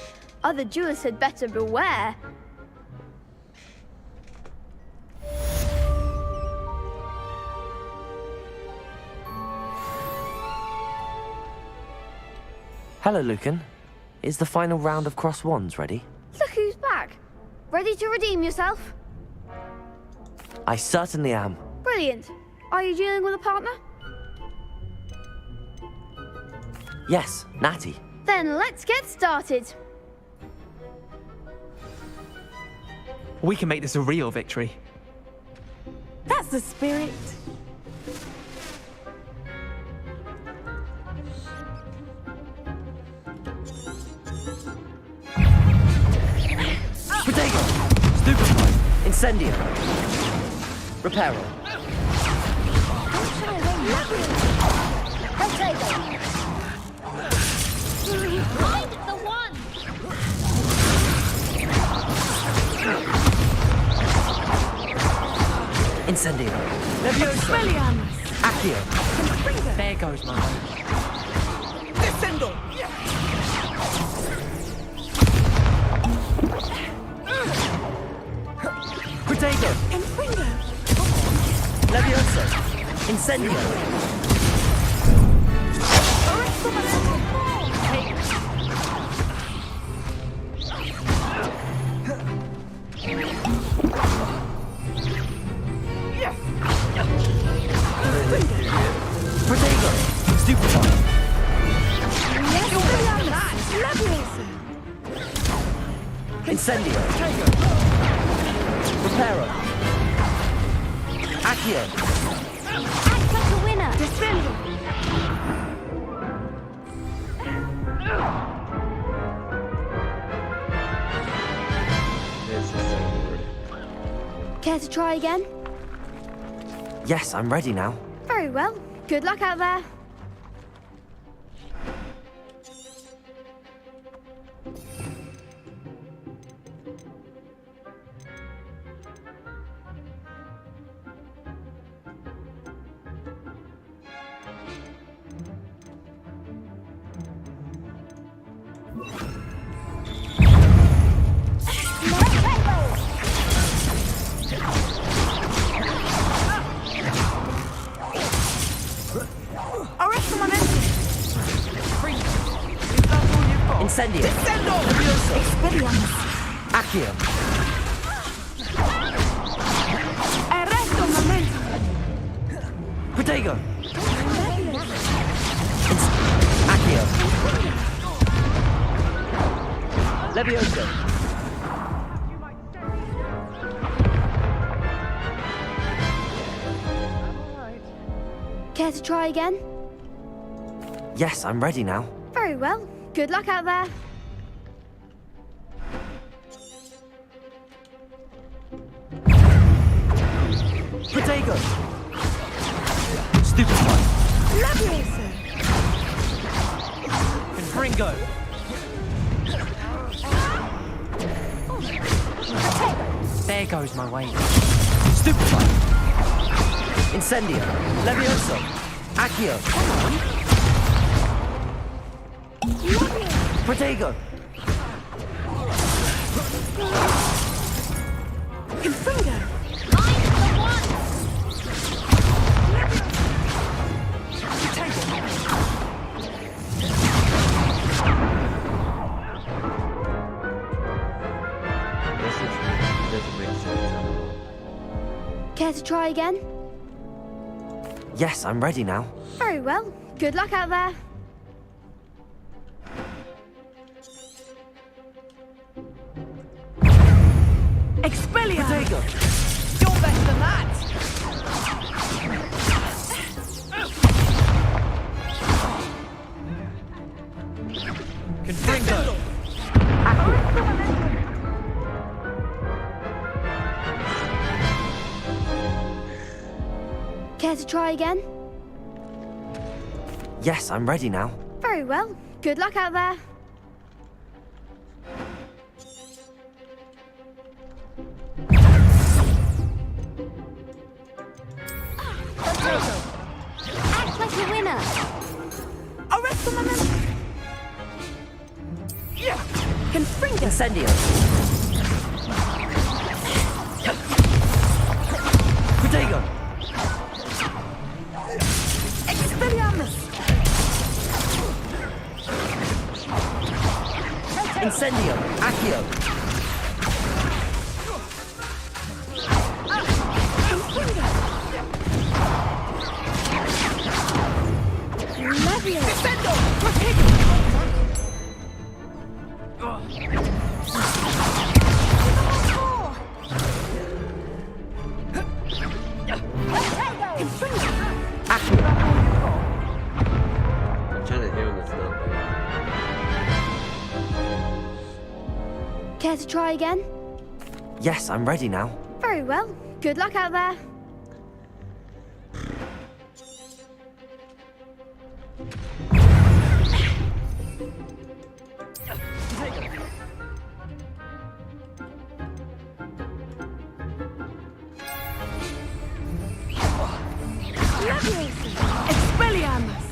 O: Other duelists had better beware.
C: Hello, Lucan. Is the final round of cross wands ready?
O: Look who's back. Ready to redeem yourself?
C: I certainly am.
O: Brilliant. Are you dealing with a partner?
C: Yes, Natty.
O: Then let's get started.
U: We can make this a real victory.
M: That's the spirit.
C: Protego! Stupefy! Incendio! Reparo!
F: Find the one.
C: Incendio! Levioso! Accio!
U: There goes my home.
R: Descendo!
C: Protego! Levioso! Incendio! Protego! Stupefy! Incendio! Reparo! Accio!
F: Act like a winner.
O: Care to try again?
C: Yes, I'm ready now.
O: Very well. Good luck out there.
G: Arresto momentum!
C: Incendio!
G: Descendo! Expelliarmus!
C: Accio!
G: Arresto momentum!
C: Protego! Accio! Levioso!
O: Care to try again?
C: Yes, I'm ready now.
O: Very well. Good luck out there.
C: Protego! Stupefy!
G: Levioso!
C: Confringo! There goes my way. Stupefy! Incendio! Levioso! Accio! Protego!
G: Confringo!
A: Doesn't make sense at all.
O: Care to try again?
C: Yes, I'm ready now.
O: Very well. Good luck out there.
G: Expelliarmus!
C: Protego!
G: You're better than that!
C: Confringo!
O: Care to try again?
C: Yes, I'm ready now.
O: Very well. Good luck out there.
F: Act like a winner.
G: Arresto momentum! Confringo!
C: Incendio! Protego!
G: Expelliarmus!
C: Incendio! Accio!
G: Levio! Descendo! Protego!
C: Accio!
A: I'm trying to hear him, it's not there.
O: Care to try again?
C: Yes, I'm ready now.
O: Very well. Good luck out there.
G: Expelliarmus!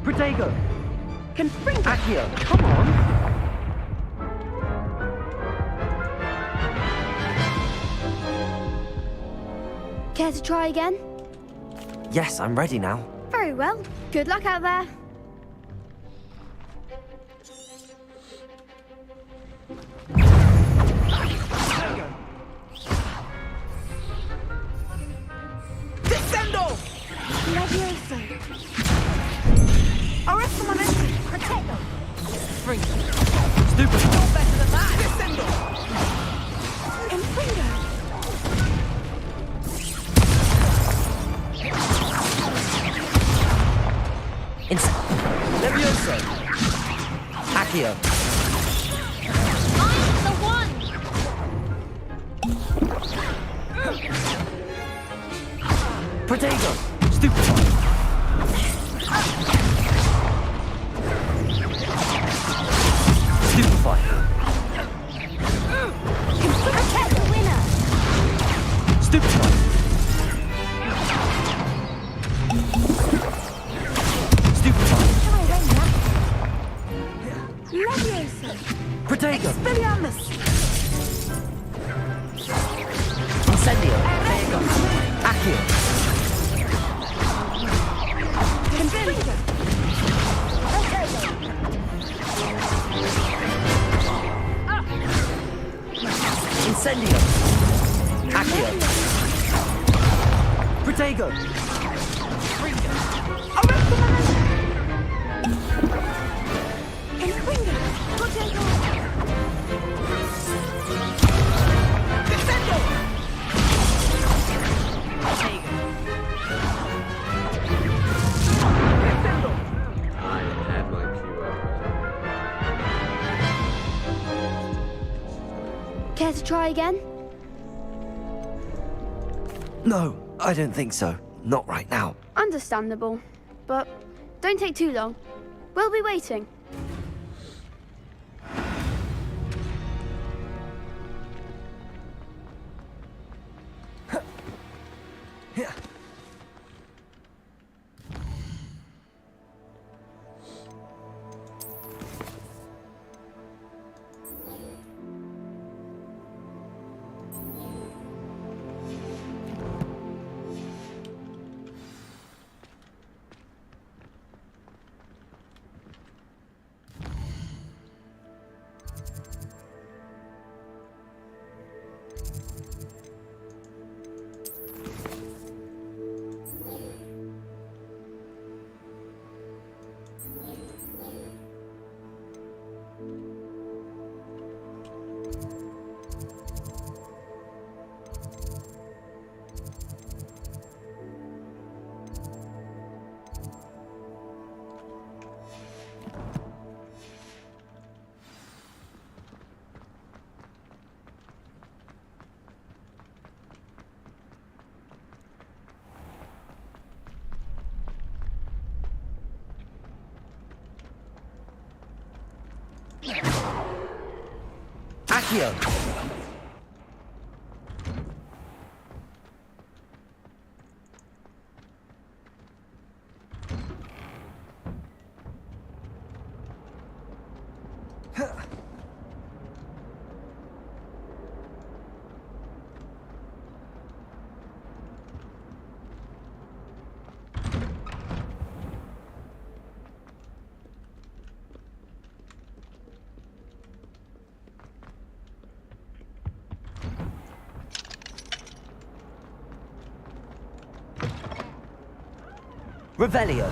C: Protego!
G: Confringo!
C: Accio! Come on!
O: Care to try again?
C: Yes, I'm ready now.
O: Very well. Good luck out there.
G: Descendo!
F: Levioso.
G: Arresto momentum!
F: Protego.
C: Stupid!
G: You're better than that! Descendo! Confringo!
C: Levioso! Accio!
F: I'm the one.
C: Protego! Stupefy! Stupefy!
F: Protect the winner.
C: Stupefy! Stupefy!
G: Levioso!
C: Protego!
G: Expelliarmus!
C: Incendio! Protego!
A: I had my cue up.
O: Care to try again?
C: No, I don't think so. Not right now.
O: Understandable. But don't take too long. We'll be waiting.
C: Accio! Revelio.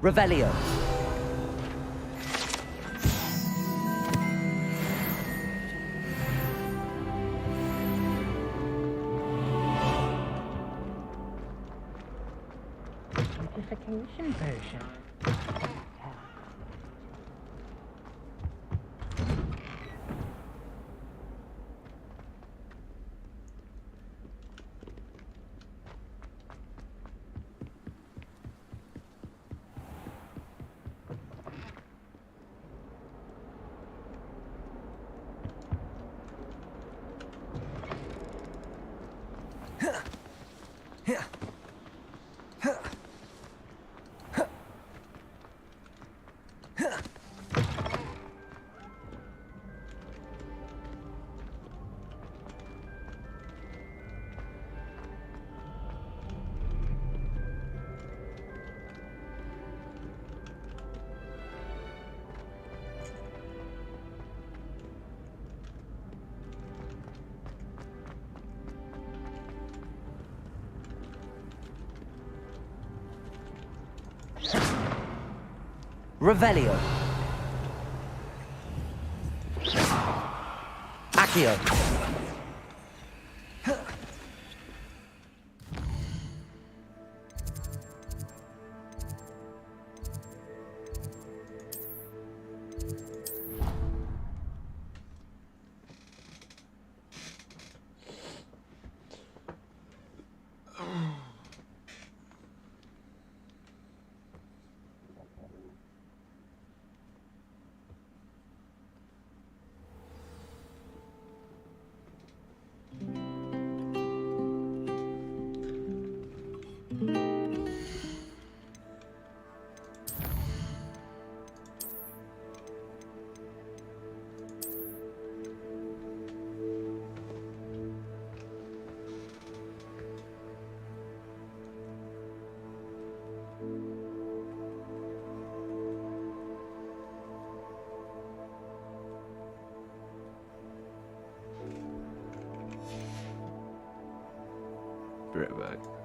C: Revelio.
K: Purification potion. Revelio. Accio.
A: right back.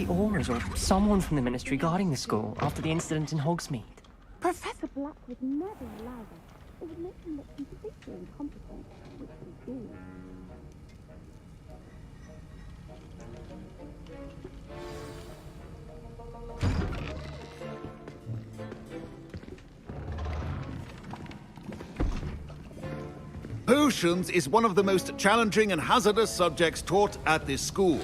E: the Aurors or someone from the Ministry guarding the school after the incident in Hogsmeade.
M: Professor Black would never allow this. It would make him look completely incompetent, which we do.
I: Potions is one of the most challenging and hazardous subjects taught at this school.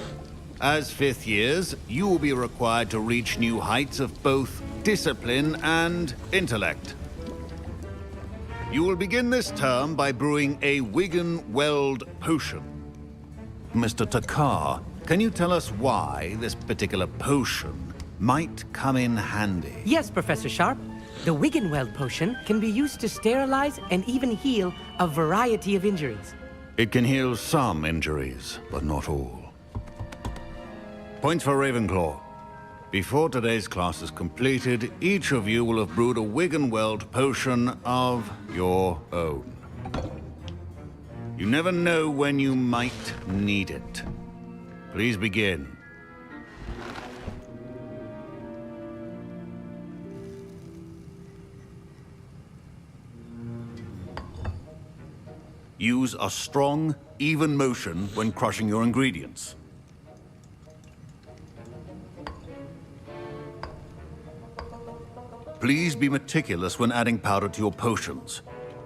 I: As fifth years, you will be required to reach new heights of both discipline and intellect. You will begin this term by brewing a Wiggenweld potion. Mr. Takar, can you tell us why this particular potion might come in handy?
H: Yes, Professor Sharp. The Wiggenweld potion can be used to sterilize and even heal a variety of injuries.
I: It can heal some injuries, but not all. Points for Ravenclaw. Before today's class is completed, each of you will have brewed a Wiggenweld potion of your own. You never know when you might need it. Please begin. Use a strong, even motion when crushing your ingredients. Please be meticulous when adding powder to your potions.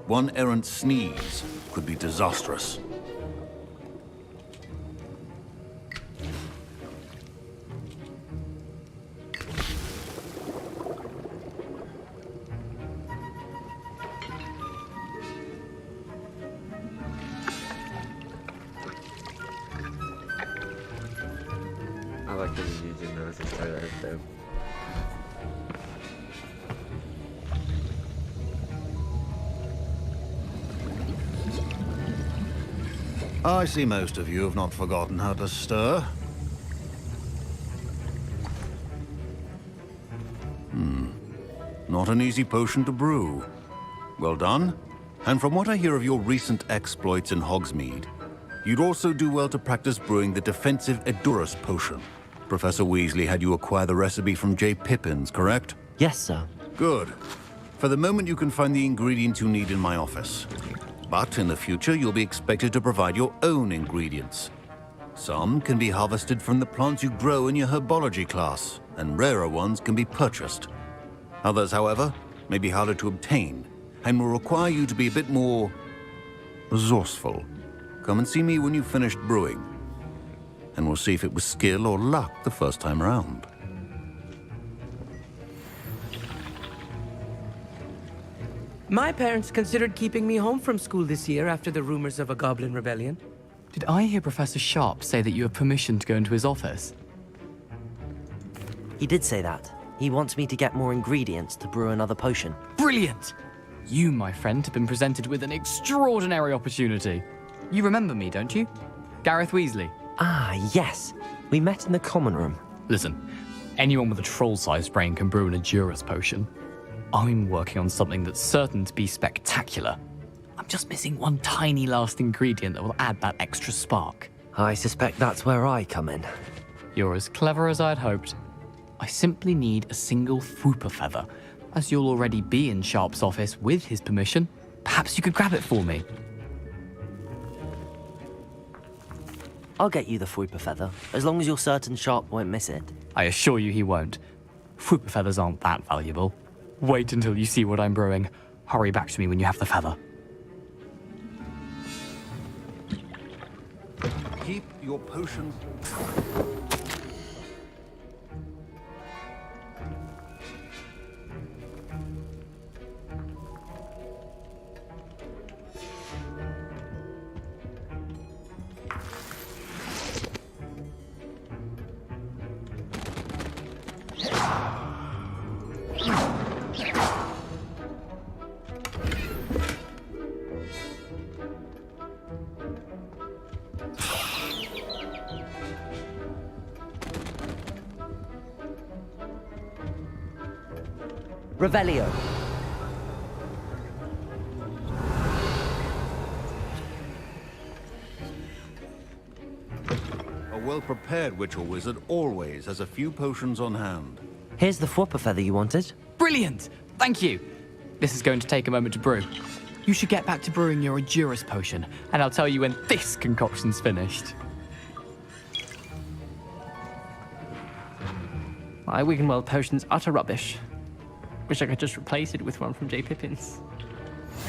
I: One errant sneeze could be disastrous.
A: I like that you're using those instead of them.
I: I see most of you have not forgotten how to stir. Not an easy potion to brew. Well done. And from what I hear of your recent exploits in Hogsmeade, you'd also do well to practice brewing the defensive Edurus potion. Professor Weasley had you acquire the recipe from J. Pippins, correct?
C: Yes, sir.
I: Good. For the moment, you can find the ingredients you need in my office. But in the future, you'll be expected to provide your own ingredients. Some can be harvested from the plants you grow in your herbology class, and rarer ones can be purchased. Others, however, may be harder to obtain, and will require you to be a bit more resourceful. Come and see me when you've finished brewing, and we'll see if it was skill or luck the first time around.
H: My parents considered keeping me home from school this year after the rumors of a goblin rebellion.
W: Did I hear Professor Sharp say that you have permission to go into his office?
C: He did say that. He wants me to get more ingredients to brew another potion.
W: Brilliant! You, my friend, have been presented with an extraordinary opportunity. You remember me, don't you? Gareth Weasley.
C: Ah, yes. We met in the common room.
W: Listen, anyone with a troll-sized brain can brew an Edurus potion. I'm working on something that's certain to be spectacular. I'm just missing one tiny last ingredient that will add that extra spark.
C: I suspect that's where I come in.
W: You're as clever as I'd hoped. I simply need a single Fwooper feather. As you'll already be in Sharp's office with his permission, perhaps you could grab it for me.
C: I'll get you the Fwooper feather, as long as you're certain Sharp won't miss it.
W: I assure you he won't. Fwooper feathers aren't that valuable. Wait until you see what I'm brewing. Hurry back to me when you have the feather.
I: Keep your potions.
C: Revelio.
I: A well-prepared witch or wizard always has a few potions on hand.
C: Here's the Fwopper feather you wanted.
W: Brilliant! Thank you. This is going to take a moment to brew. You should get back to brewing your Endurus potion, and I'll tell you when this concoction's finished.
E: My Wiggenweld potion's utter rubbish. Wish I could just replace it with one from J. Pippin's.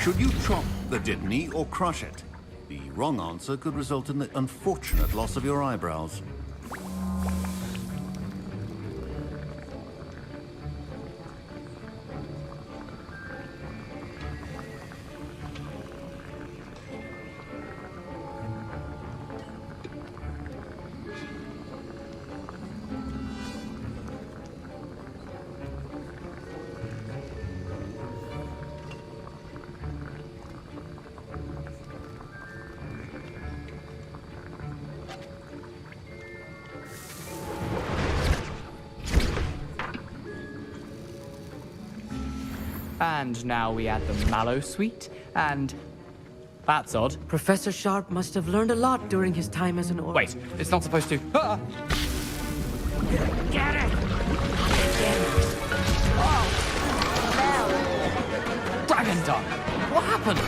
I: Should you chop the Dittany or crush it? The wrong answer could result in the unfortunate loss of your eyebrows.
W: And now we add the mallow sweet, and... That's odd.
H: Professor Sharp must have learned a lot during his time as an orc.
W: Wait, it's not supposed to... Ah!
H: Get it!
W: Dragon Dung! What happened?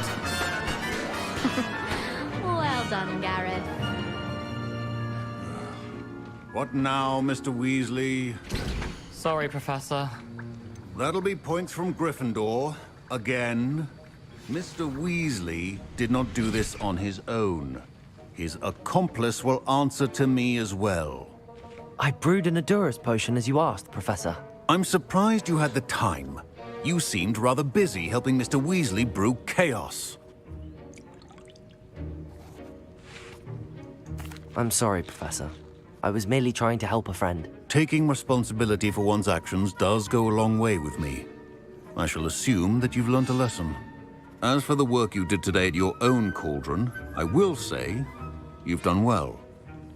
V: Well done, Garrett.
I: What now, Mr. Weasley?
W: Sorry, Professor.
I: That'll be points from Gryffindor. Again. Mr. Weasley did not do this on his own. His accomplice will answer to me as well.
C: I brewed an Endurus potion as you asked, Professor.
I: I'm surprised you had the time. You seemed rather busy helping Mr. Weasley brew chaos.
C: I'm sorry, Professor. I was merely trying to help a friend.
I: Taking responsibility for one's actions does go a long way with me. I shall assume that you've learnt a lesson. As for the work you did today at your own cauldron, I will say you've done well.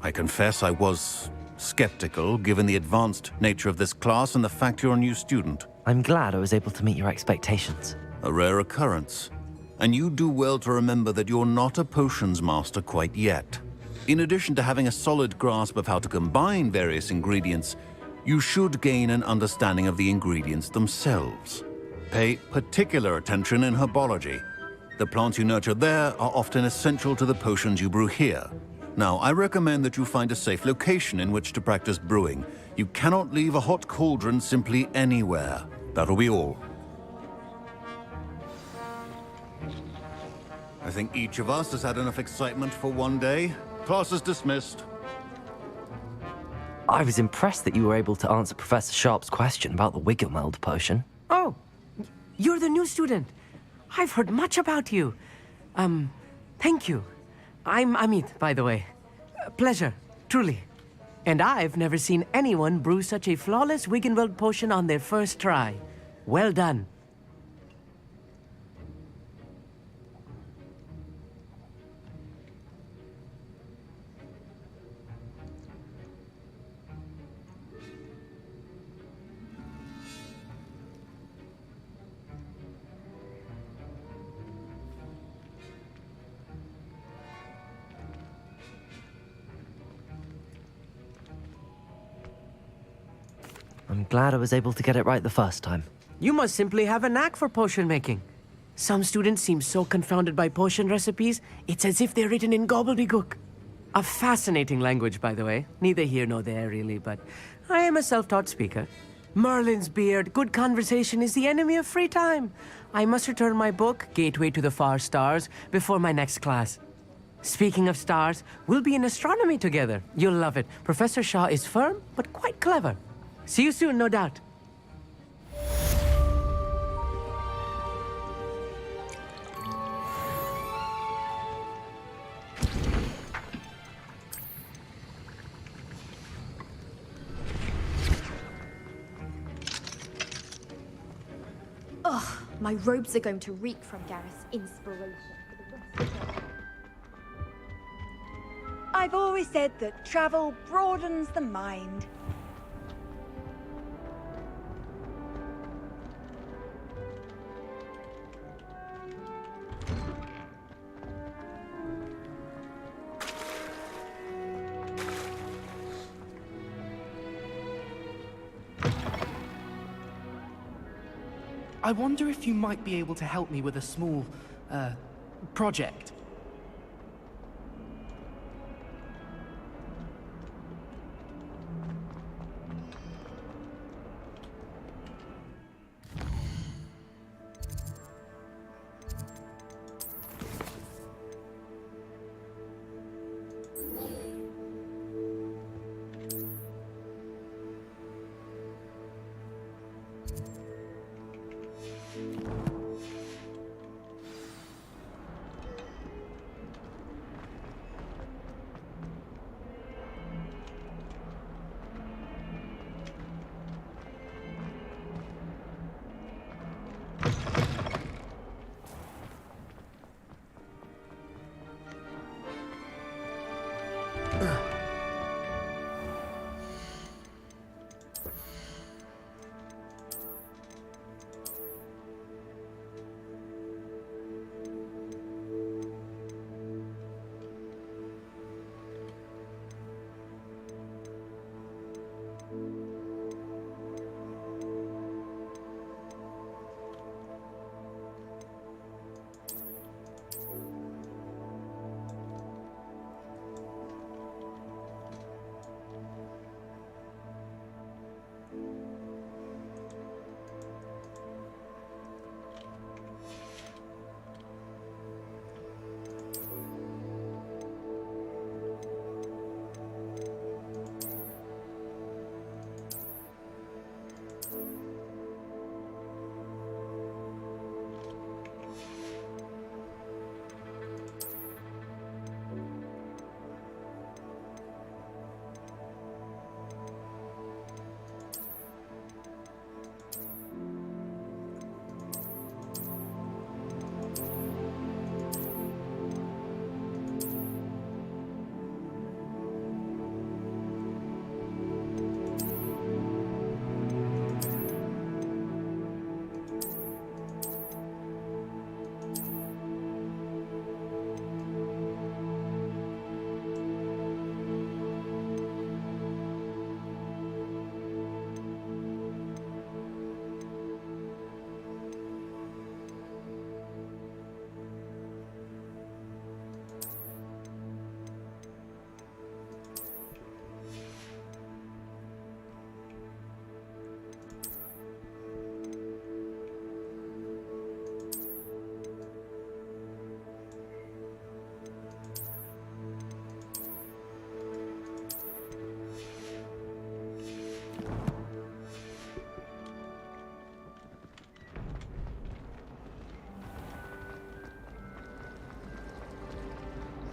I: I confess I was skeptical, given the advanced nature of this class and the fact you're a new student.
C: I'm glad I was able to meet your expectations.
I: A rare occurrence. And you do well to remember that you're not a potions master quite yet. In addition to having a solid grasp of how to combine various ingredients, you should gain an understanding of the ingredients themselves. Pay particular attention in herbology. The plants you nurture there are often essential to the potions you brew here. Now, I recommend that you find a safe location in which to practice brewing. You cannot leave a hot cauldron simply anywhere. That'll be all. I think each of us has had enough excitement for one day. Class is dismissed.
C: I was impressed that you were able to answer Professor Sharp's question about the Wiggenweld potion.
H: Oh, you're the new student. I've heard much about you. Thank you. I'm Amit, by the way. Pleasure, truly. And I've never seen anyone brew such a flawless Wiggenweld potion on their first try. Well done.
C: I'm glad I was able to get it right the first time.
H: You must simply have a knack for potion making. Some students seem so confounded by potion recipes, it's as if they're written in gobbledygook. A fascinating language, by the way. Neither here nor there, really, but I am a self-taught speaker. Merlin's beard, good conversation is the enemy of free time. I must return my book, Gateway to the Far Stars, before my next class. Speaking of stars, we'll be in astronomy together. You'll love it. Professor Shaw is firm, but quite clever. See you soon, no doubt.
D: Ugh, my robes are going to reek from Gareth's inspiration for the rest of the day.
L: I've always said that travel broadens the mind.
N: I wonder if you might be able to help me with a small, project.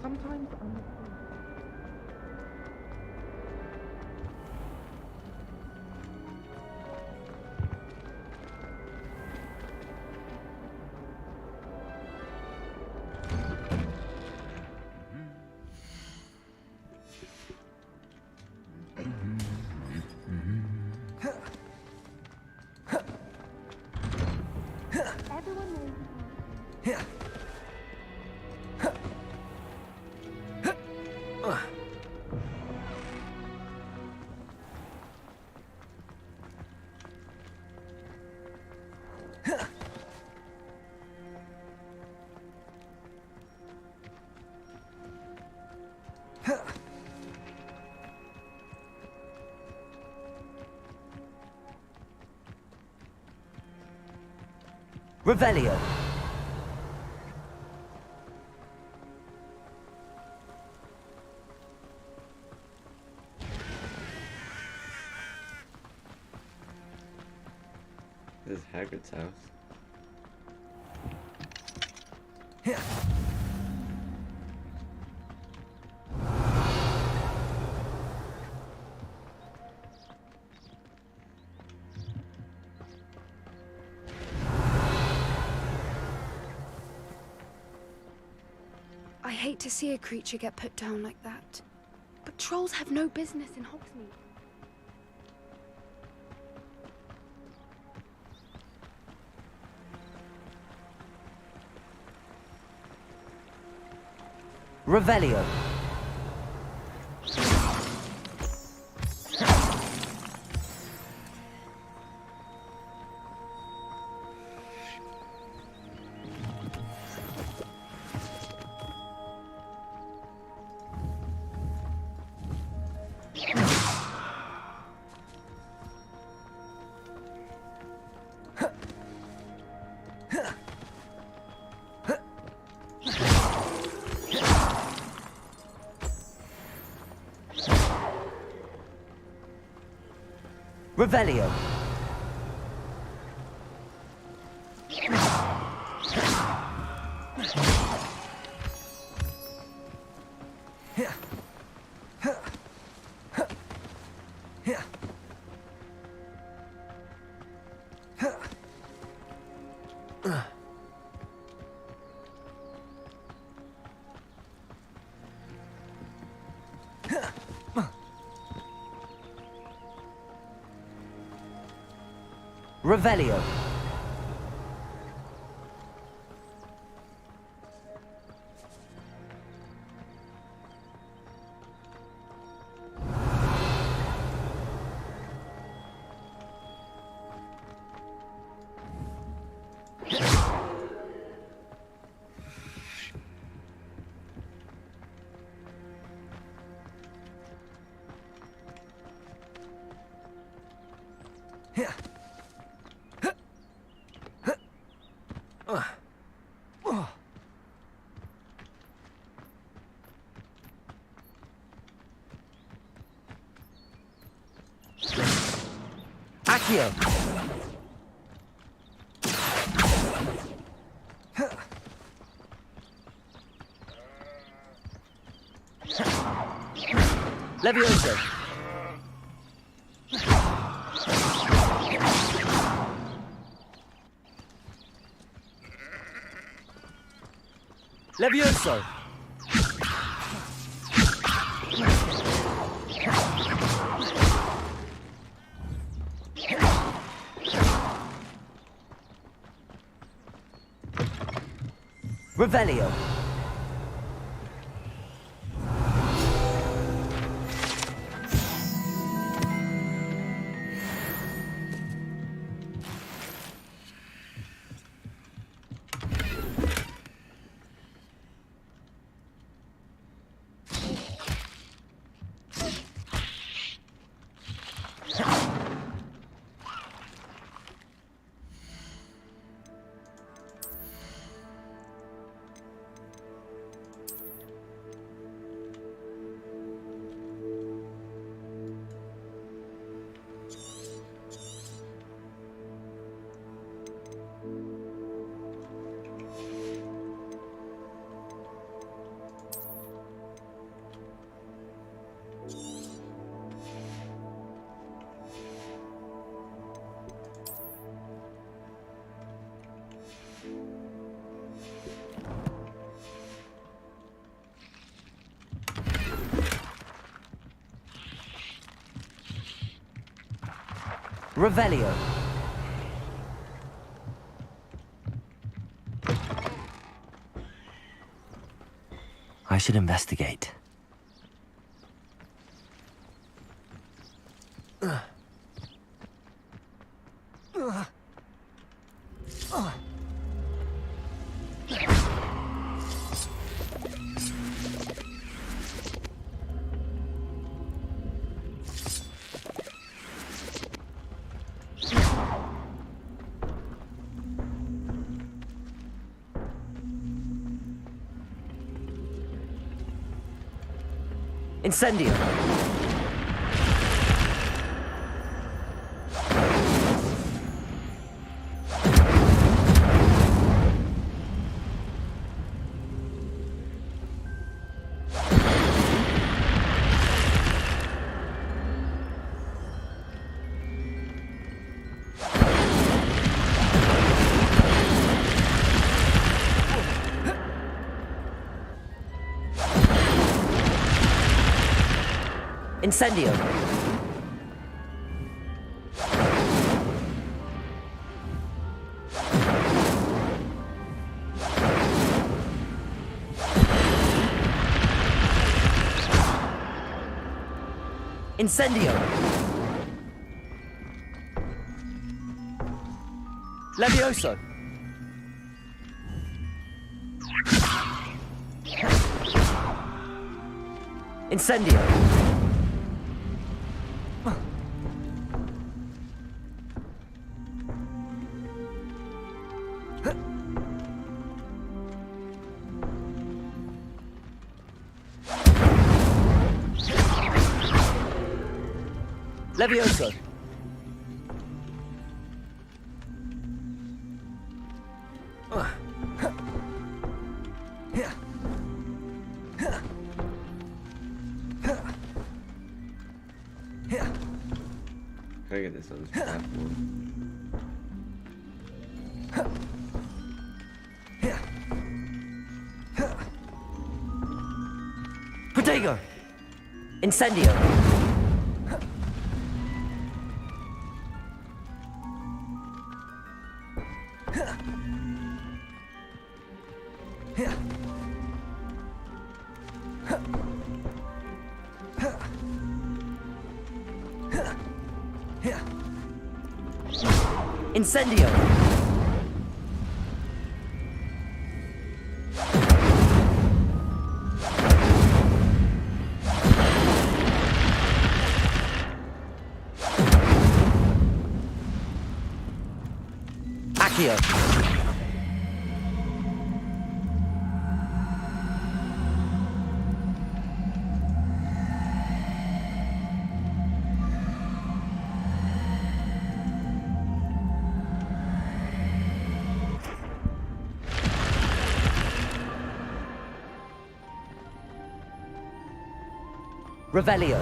N: Sometimes I'm...
M: Everyone knows
C: Revelio.
A: This is Hagrid's house.
L: I hate to see a creature get put down like that. But trolls have no business in Hogsmeade.
C: Revelio. Revelio. Revelio. Accio. Levioso. Levioso. Revelio. Revelio. I should investigate. Incendio. Incendio. Incendio. Levioso. Incendio. Levioso!
A: Can I get this on this platform?
C: Protego! Incendio! Incendio! Accio! Revelio.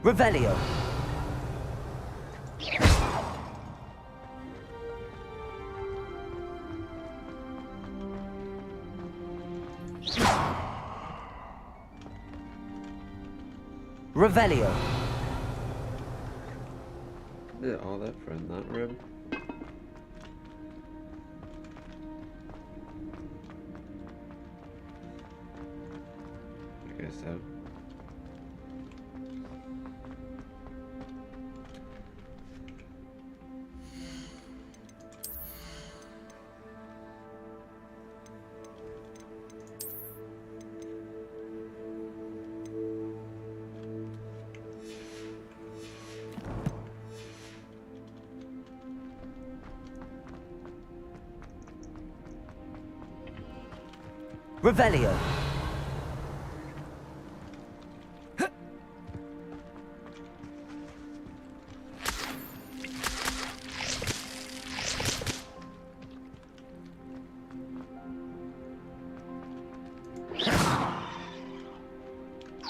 C: Revelio. Revelio.
A: Is all that from that room? I guess so.
C: Revelio.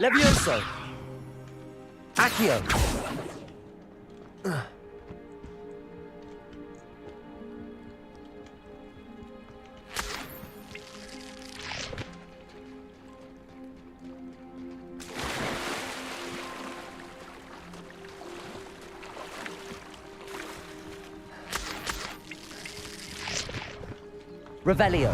C: Levioso. Accio. Revelio.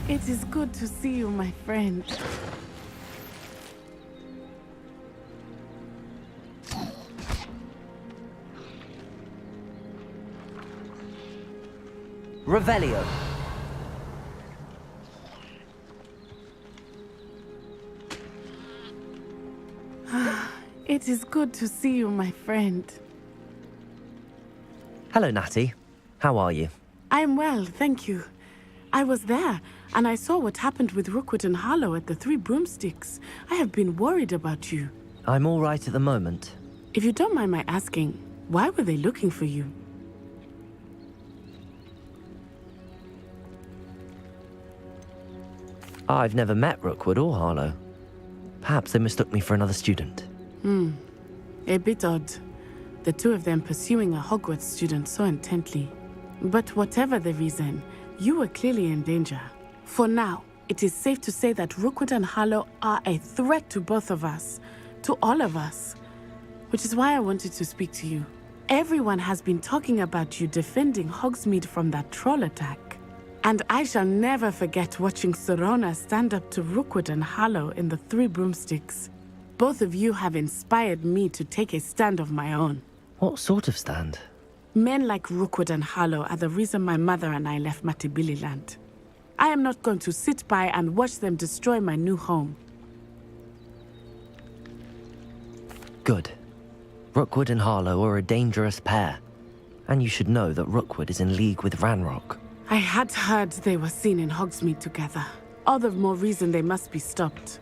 P: It is good to see you, my friend.
C: Revelio.
P: It is good to see you, my friend.
C: Hello, Natty. How are you?
P: I'm well, thank you. I was there, and I saw what happened with Rookwood and Harlow at the Three Broomsticks. I have been worried about you.
C: I'm all right at the moment.
P: If you don't mind my asking, why were they looking for you?
C: I've never met Rookwood or Harlow. Perhaps they mistook me for another student.
P: A bit odd. The two of them pursuing a Hogwarts student so intently. But whatever the reason, you were clearly in danger. For now, it is safe to say that Rookwood and Harlow are a threat to both of us. To all of us. Which is why I wanted to speak to you. Everyone has been talking about you defending Hogsmeade from that troll attack. And I shall never forget watching Serona stand up to Rookwood and Harlow in the Three Broomsticks. Both of you have inspired me to take a stand of my own.
C: What sort of stand?
P: Men like Rookwood and Harlow are the reason my mother and I left Matibili land. I am not going to sit by and watch them destroy my new home.
C: Good. Rookwood and Harlow are a dangerous pair. And you should know that Rookwood is in league with Ranrock.
P: I had heard they were seen in Hogsmeade together. All the more reason they must be stopped.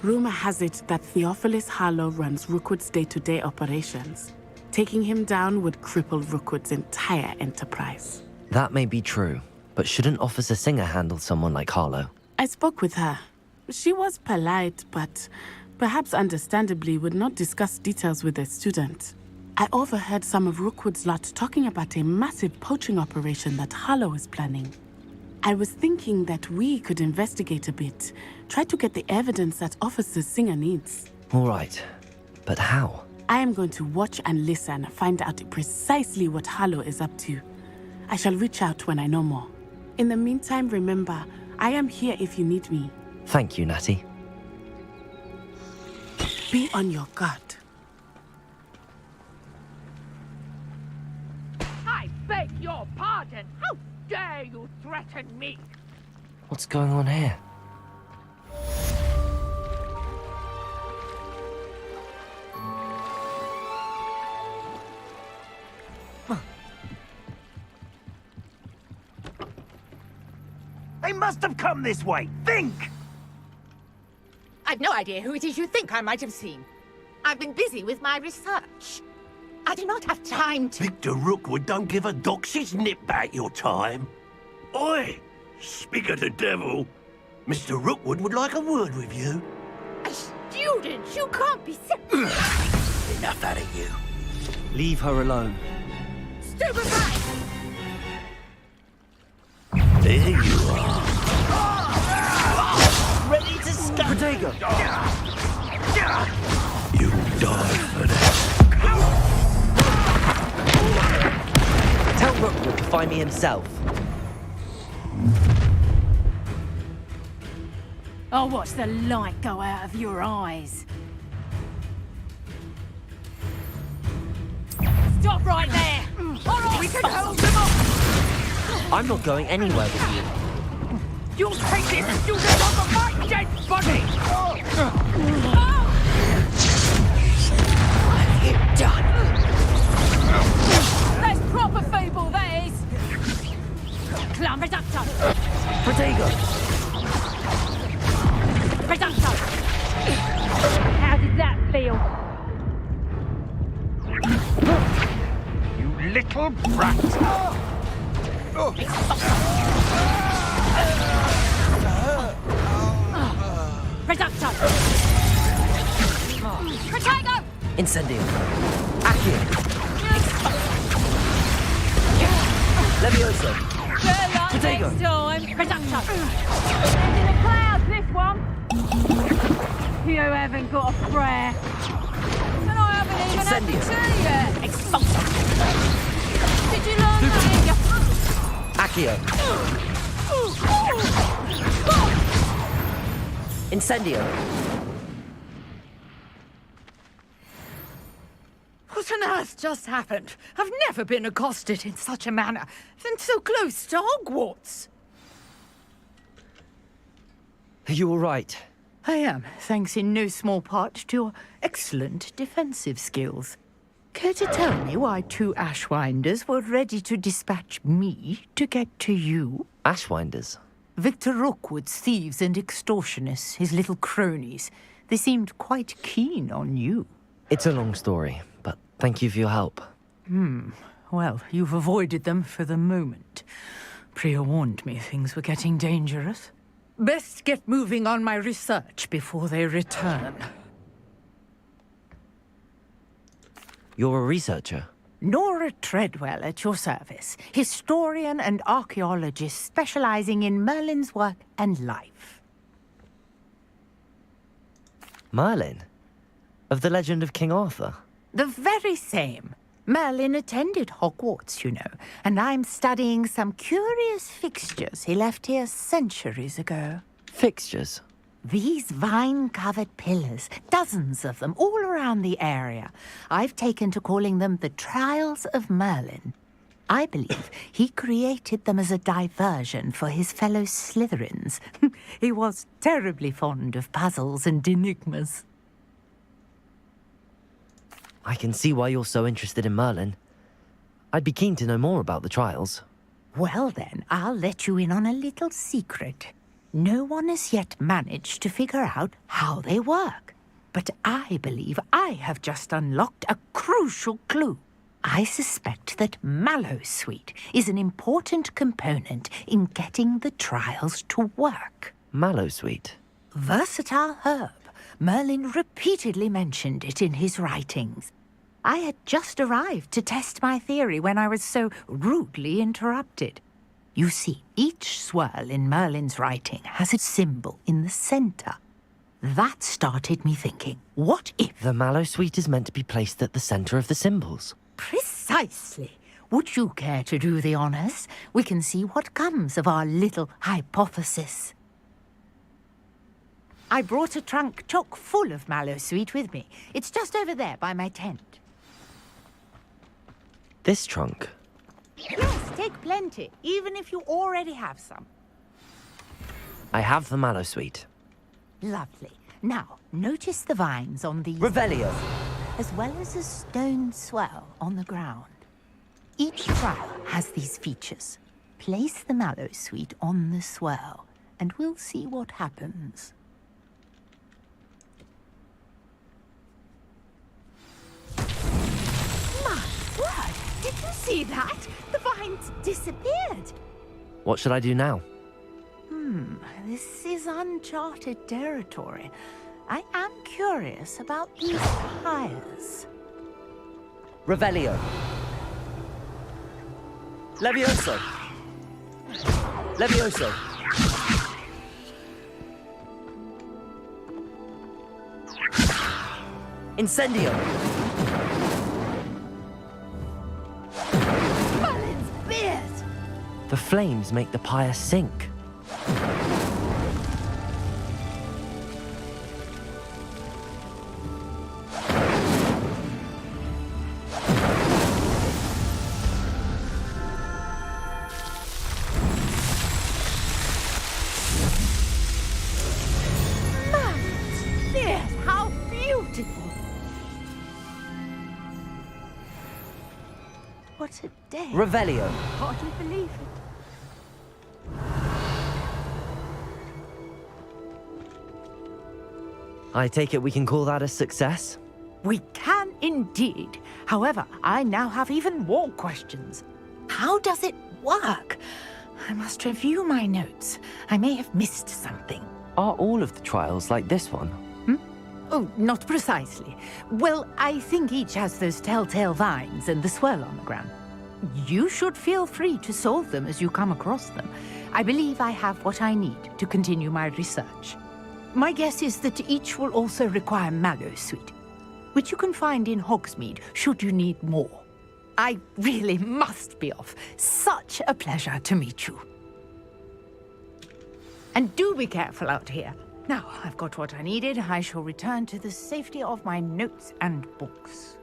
P: Rumor has it that Theophilus Harlow runs Rookwood's day-to-day operations. Taking him down would cripple Rookwood's entire enterprise.
C: That may be true, but shouldn't Officer Singer handle someone like Harlow?
P: I spoke with her. She was polite, but perhaps understandably would not discuss details with a student. I overheard some of Rookwood's lot talking about a massive poaching operation that Harlow is planning. I was thinking that we could investigate a bit, try to get the evidence that Officer Singer needs.
C: All right, but how?
P: I am going to watch and listen, find out precisely what Harlow is up to. I shall reach out when I know more. In the meantime, remember, I am here if you need me.
C: Thank you, Natty.
P: Be on your guard.
F: I beg your pardon. How dare you threaten me?
C: What's going on here?
J: They must have come this way. Think!
K: I've no idea who it is you think I might have seen. I've been busy with my research. I do not have time to...
J: Victor Rookwood don't give a doxy's nip back your time. Oi! Speak of the devil. Mr. Rookwood would like a word with you.
K: A student? You can't be
J: Enough out of you.
C: Leave her alone.
K: Stupefy!
J: There you are.
K: Ready to scatter.
C: Protego!
J: You'll die for that.
C: Tell Rookwood to find me himself.
S: I'll watch the light go out of your eyes. Stop right there! All right, we can hold them off!
C: I'm not going anywhere with you.
F: You'll take this student off of my dead body!
K: What have you done?
S: That's proper feeble, that is! Climb it up, Tom!
C: Protego!
S: Reducto! How did that feel?
J: You little brat.
S: Reducto! Protego!
C: Incendio. Accio. Levioso.
S: Good luck
C: Protego.
S: next time! Reducto! In the clouds, this one! You haven't got a prayer. And I haven't even had
C: Incendio.
S: the tea yet! Expulso! Did you learn that in your...
C: Accio. Incendio.
K: What on earth just happened? I've never been accosted in such a manner, and so close to Hogwarts.
C: Are you all right?
K: I am, thanks in no small part to your excellent defensive skills. Care to tell me why two Ashwinders were ready to dispatch me to get to you?
C: Ashwinders?
K: Victor Rookwood's thieves and extortionists, his little cronies. They seemed quite keen on you.
C: It's a long story, but thank you for your help.
K: Well, you've avoided them for the moment. Priya warned me things were getting dangerous. Best get moving on my research before they return.
C: You're a researcher?
K: Nora Treadwell at your service. Historian and archaeologist specializing in Merlin's work and life.
C: Merlin? Of the legend of King Arthur?
K: The very same. Merlin attended Hogwarts, you know, and I'm studying some curious fixtures he left here centuries ago.
C: Fixtures?
K: These vine-covered pillars, dozens of them, all around the area. I've taken to calling them the Trials of Merlin. I believe he created them as a diversion for his fellow Slytherins. He was terribly fond of puzzles and enigmas.
C: I can see why you're so interested in Merlin. I'd be keen to know more about the trials.
K: Well then, I'll let you in on a little secret. No one has yet managed to figure out how they work. But I believe I have just unlocked a crucial clue. I suspect that Mallowsweet is an important component in getting the trials to work.
C: Mallowsweet?
K: Versatile herb. Merlin repeatedly mentioned it in his writings. I had just arrived to test my theory when I was so rudely interrupted. You see, each swirl in Merlin's writing has a symbol in the center. That started me thinking, what if...
C: The Mallowsweet is meant to be placed at the center of the symbols.
K: Precisely. Would you care to do the honors? We can see what comes of our little hypothesis. I brought a trunk chock full of Mallowsweet with me. It's just over there by my tent.
C: This trunk?
K: Yes, take plenty, even if you already have some.
C: I have the Mallowsweet.
K: Lovely. Now, notice the vines on these...
C: Revelio!
K: As well as a stone swell on the ground. Each trial has these features. Place the Mallowsweet on the swell, and we'll see what happens. My word! Did you see that? The vines disappeared.
C: What should I do now?
K: This is uncharted territory. I am curious about these pyres.
C: Revelio. Levioso. Levioso. Incendio.
K: Merlin's beard!
C: The flames make the pyre sink.
K: How beautiful! What a day!
C: Revelio.
K: Hardly believe it.
C: I take it we can call that a success?
K: We can indeed. However, I now have even more questions. How does it work? I must review my notes. I may have missed something.
C: Are all of the trials like this one?
K: Oh, not precisely. Well, I think each has those telltale vines and the swirl on the ground. You should feel free to solve them as you come across them. I believe I have what I need to continue my research. My guess is that each will also require Mallowsweet, which you can find in Hogsmeade should you need more. I really must be off. Such a pleasure to meet you. And do be careful out here. Now, I've got what I needed. I shall return to the safety of my notes and books.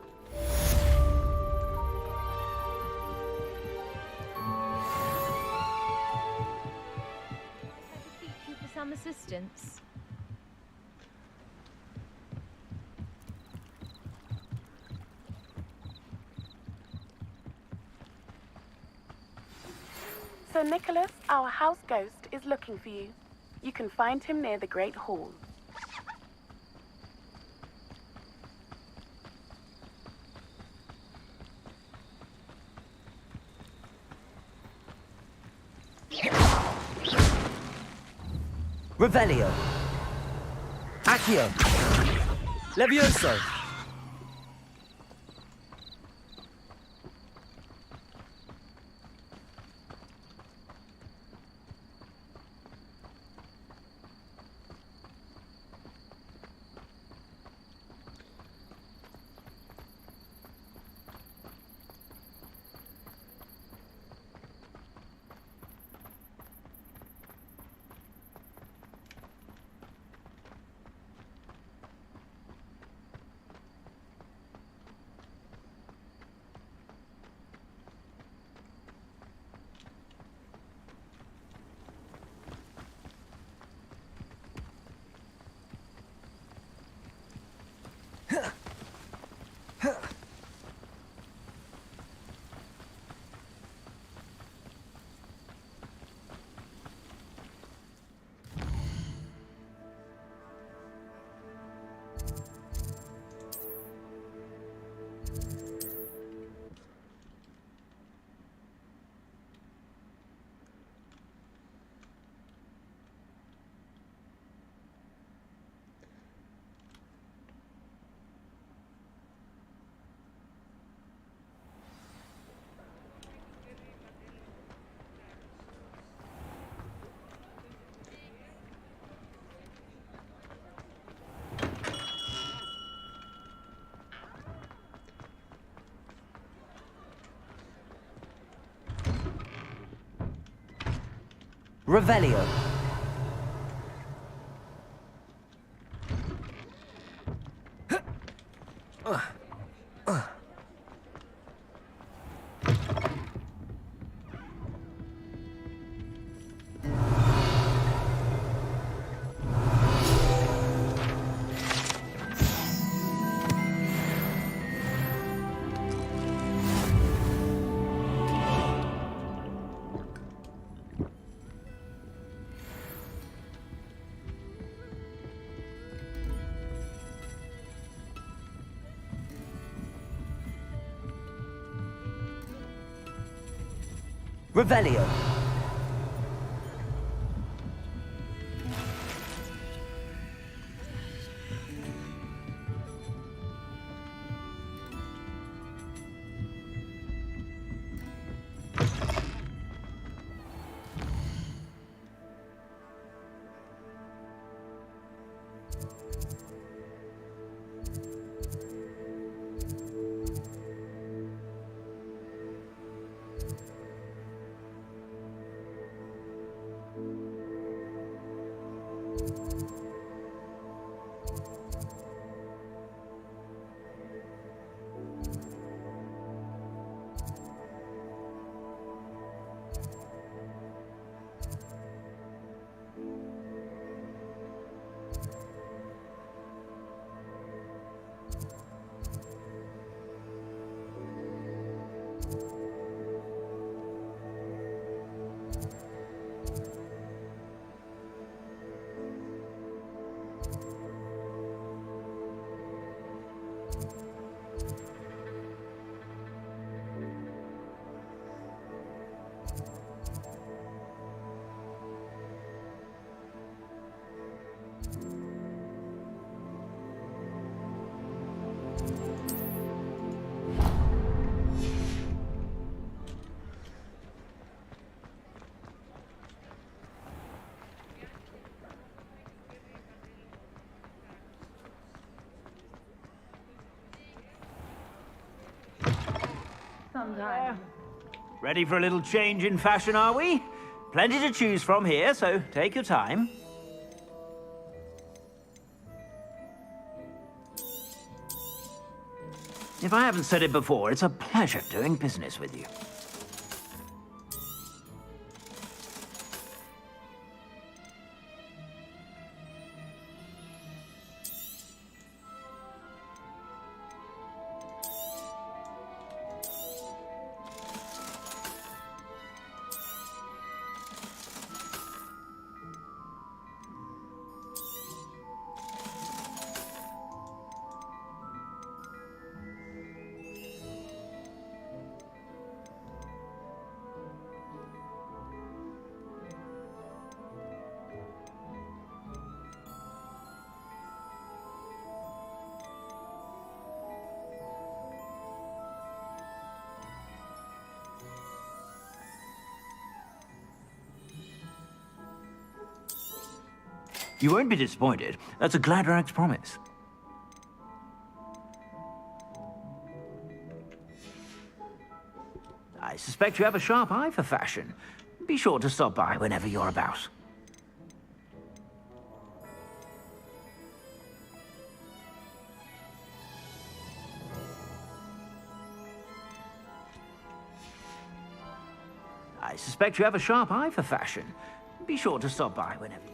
S: Thank you for some assistance.
P: Sir Nicholas, our house ghost, is looking for you. You can find him near the Great Hall.
C: Revelio. Accio. Levioso. Revelio. Revelio.
B: Ready for a little change in fashion, are we? Plenty to choose from here, so take your time. If I haven't said it before, it's a pleasure doing business with you. You won't be disappointed. That's a Gladrag's promise. I suspect you have a sharp eye for fashion. Be sure to stop by whenever you're about. I suspect you have a sharp eye for fashion. Be sure to stop by whenever you...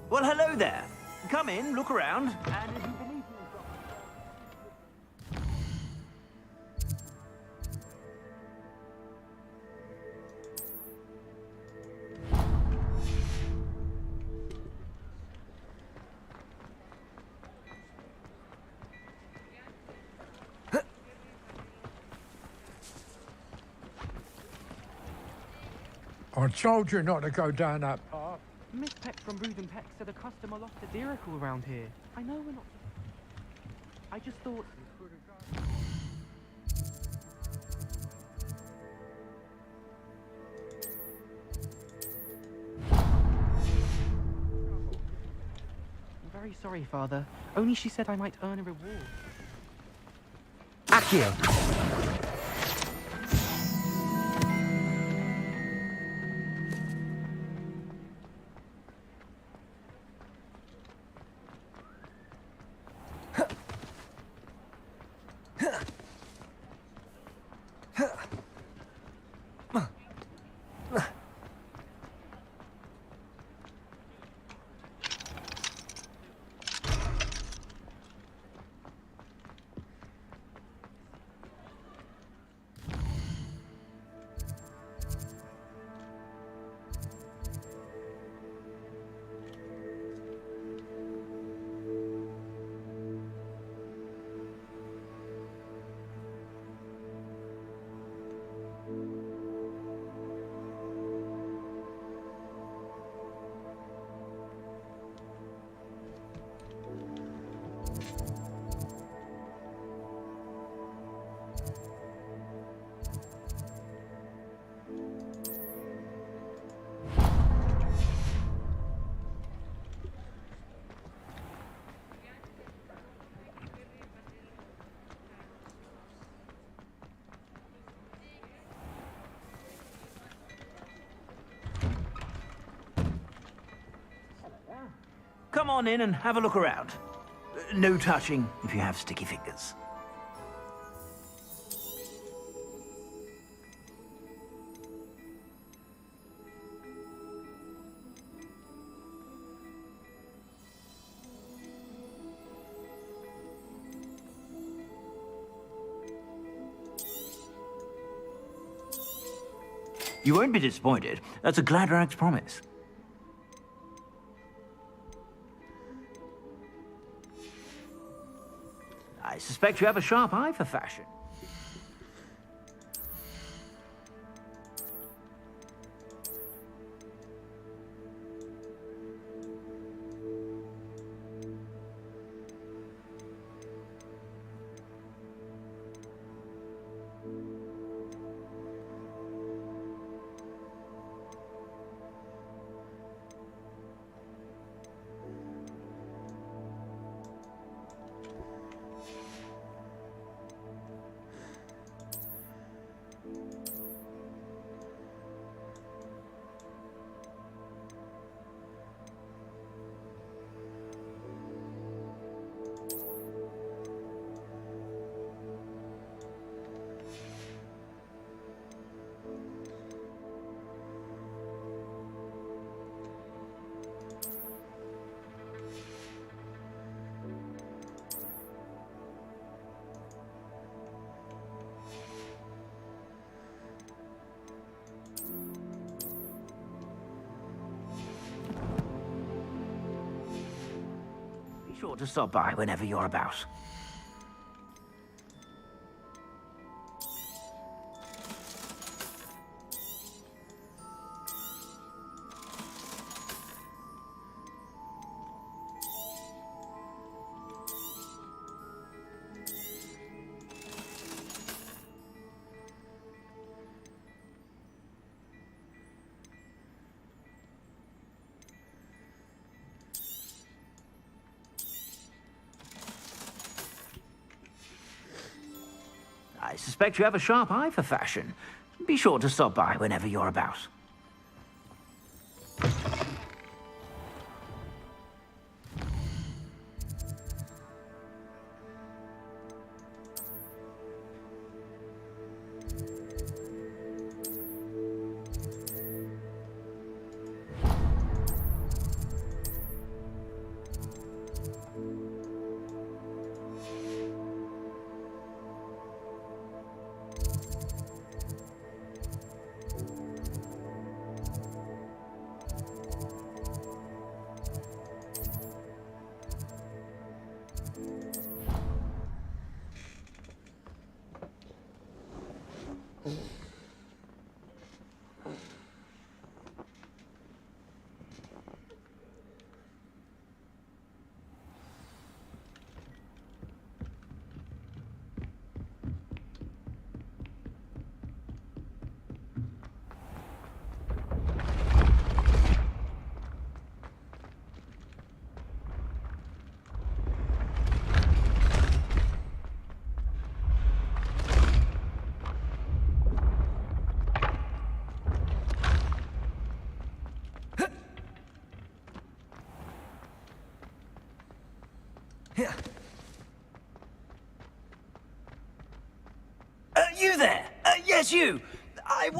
B: Well, hello there. Come in, look around, and if you believe
Q: I told you not to go down that path.
N: Miss Peck from Reuben Peck said a customer lost a deeracle around here. I know we're not... I just thought... I'm very sorry, Father. Only she said I might earn a reward.
H: Accio!
B: Come on in and have a look around. No touching if you have sticky fingers. You won't be disappointed. That's a Gladrag's promise. I suspect you have a sharp eye for fashion. Be sure to stop by whenever you're about. I suspect you have a sharp eye for fashion. Be sure to stop by whenever you're about.
R: You there? Yes, you.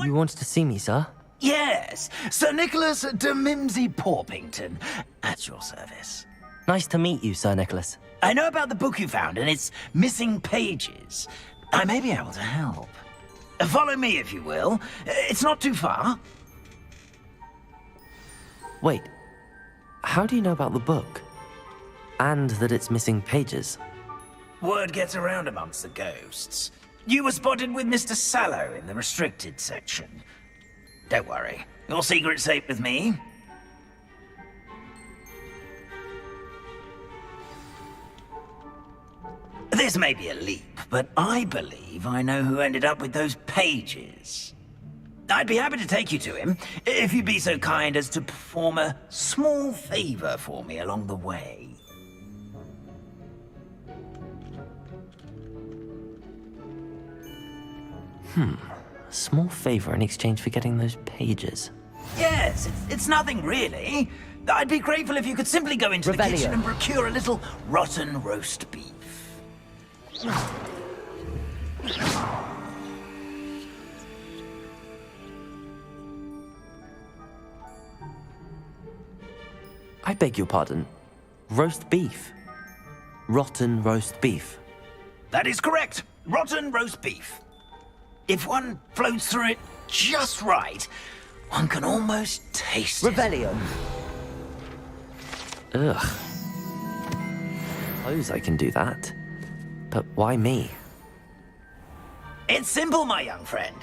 C: You wanted to see me, sir?
R: Yes, Sir Nicholas de Mimsy Porpington, at your service.
C: Nice to meet you, Sir Nicholas.
R: I know about the book you found and its missing pages. I may be able to help. Follow me, if you will. It's not too far.
C: Wait, how do you know about the book? And that it's missing pages?
R: Word gets around amongst the ghosts. You were spotted with Mr. Sallow in the restricted section. Don't worry, your secret's safe with me. This may be a leap, but I believe I know who ended up with those pages. I'd be happy to take you to him, if you'd be so kind as to perform a small favor for me along the way.
C: A small favor in exchange for getting those pages.
R: Yes, it's nothing really. I'd be grateful if you could simply go into the kitchen and procure a little rotten roast beef.
C: I beg your pardon. Roast beef. Rotten roast beef.
R: That is correct. Rotten roast beef. If one floats through it just right, one can almost taste
C: Revelio. Ugh. Suppose I can do that. But why me?
R: It's simple, my young friend.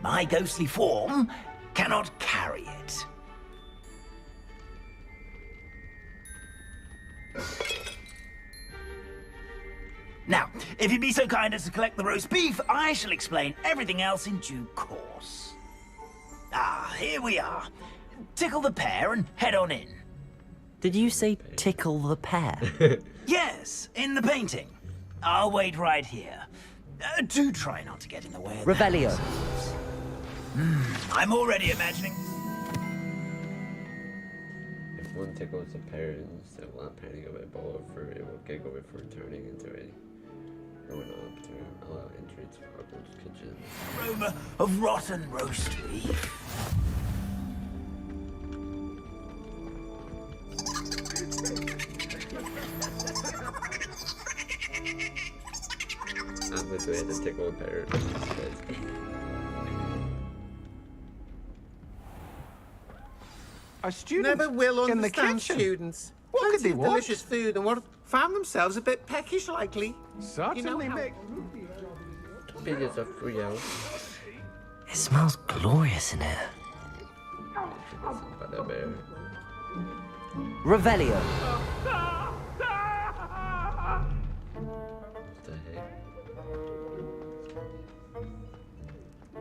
R: My ghostly form cannot carry it. Now, if you'd be so kind as to collect the roast beef, I shall explain everything else in due course. Ah, here we are. Tickle the pear and head on in.
C: Did you say tickle the pear?
R: Yes, in the painting. I'll wait right here. Do try not to get in the way of
C: Revelio.
R: I'm already imagining.
A: If one tickles the parents that want panning of a bowl of fruit, it will giggle before turning into a grown-up to allow entry to Hogwarts kitchen.
R: Aroma of rotten roast beef.
A: I'm going to have to tickle the parent.
T: Our students
U: Never will
T: in the
U: understand
T: kitchen.
U: students.
T: What could
U: Plenty
T: they
U: of
T: want?
U: delicious food and what found themselves a bit peckish likely.
T: Certainly, Mick.
A: Videos are free out.
C: It smells glorious in here. Revelio.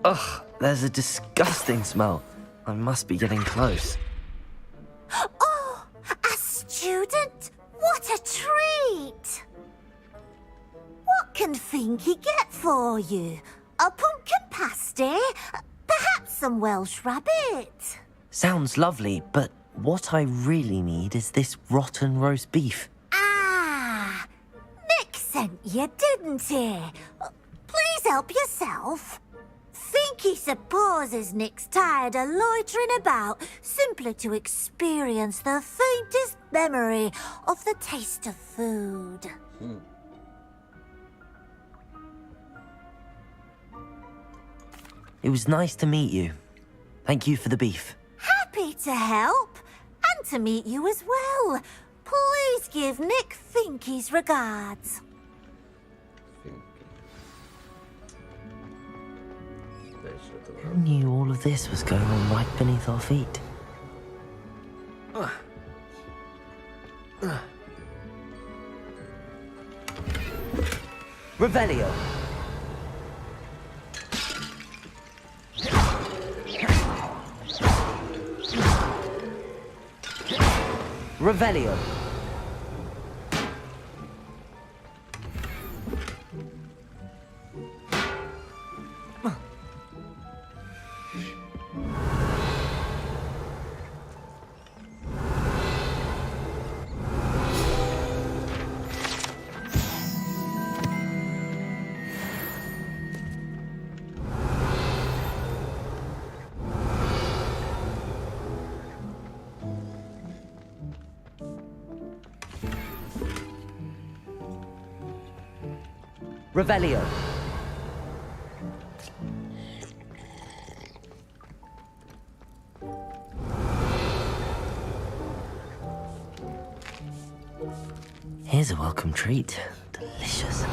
C: Ugh, there's a disgusting smell. I must be getting close.
F: Oh, a student? What a treat! What can Finky get for you? A pumpkin pasty? Perhaps some Welsh rabbit?
C: Sounds lovely, but what I really need is this rotten roast beef.
F: Ah, Nick sent you, didn't he? Please help yourself. Finky supposes Nick's tired of loitering about simply to experience the faintest memory of the taste of food.
C: It was nice to meet you. Thank you for the beef.
F: Happy to help, and to meet you as well. Please give Nick Finky's regards.
C: Who knew all of this was going on right beneath our feet? Revelio. Revelio. Revelio. Here's a welcome treat. Delicious.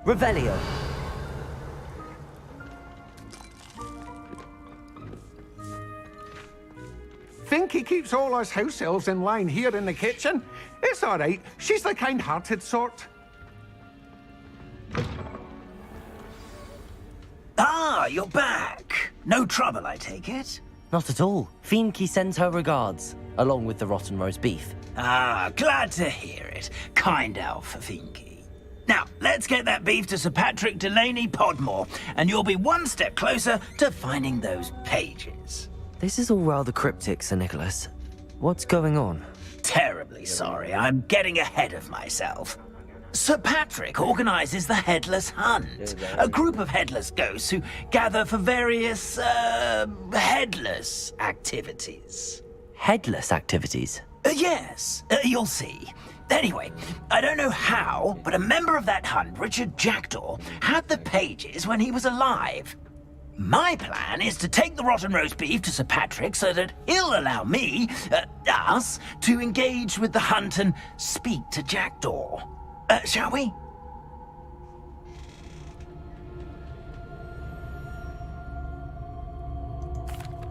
C: Revelio.
U: Think he keeps all us house elves in line here in the kitchen? It's all right. She's the kind-hearted sort.
R: Ah, you're back. No trouble, I take it?
C: Not at all. Fienke sends her regards, along with the rotten roast beef.
R: Ah, glad to hear it. Kind elf, Fienke. Now, let's get that beef to Sir Patrick Delaney Podmore, and you'll be one step closer to finding those pages.
C: This is all rather cryptic, Sir Nicholas. What's going on?
R: Terribly sorry, I'm getting ahead of myself. Sir Patrick organizes the Headless Hunt, a group of headless ghosts who gather for various, headless activities.
C: Headless activities?
R: Yes, you'll see. Anyway, I don't know how, but a member of that hunt, Richard Jackdaw, had the pages when he was alive. My plan is to take the rotten roast beef to Sir Patrick so that he'll allow me, us, to engage with the hunt and speak to Jackdaw. Shall we?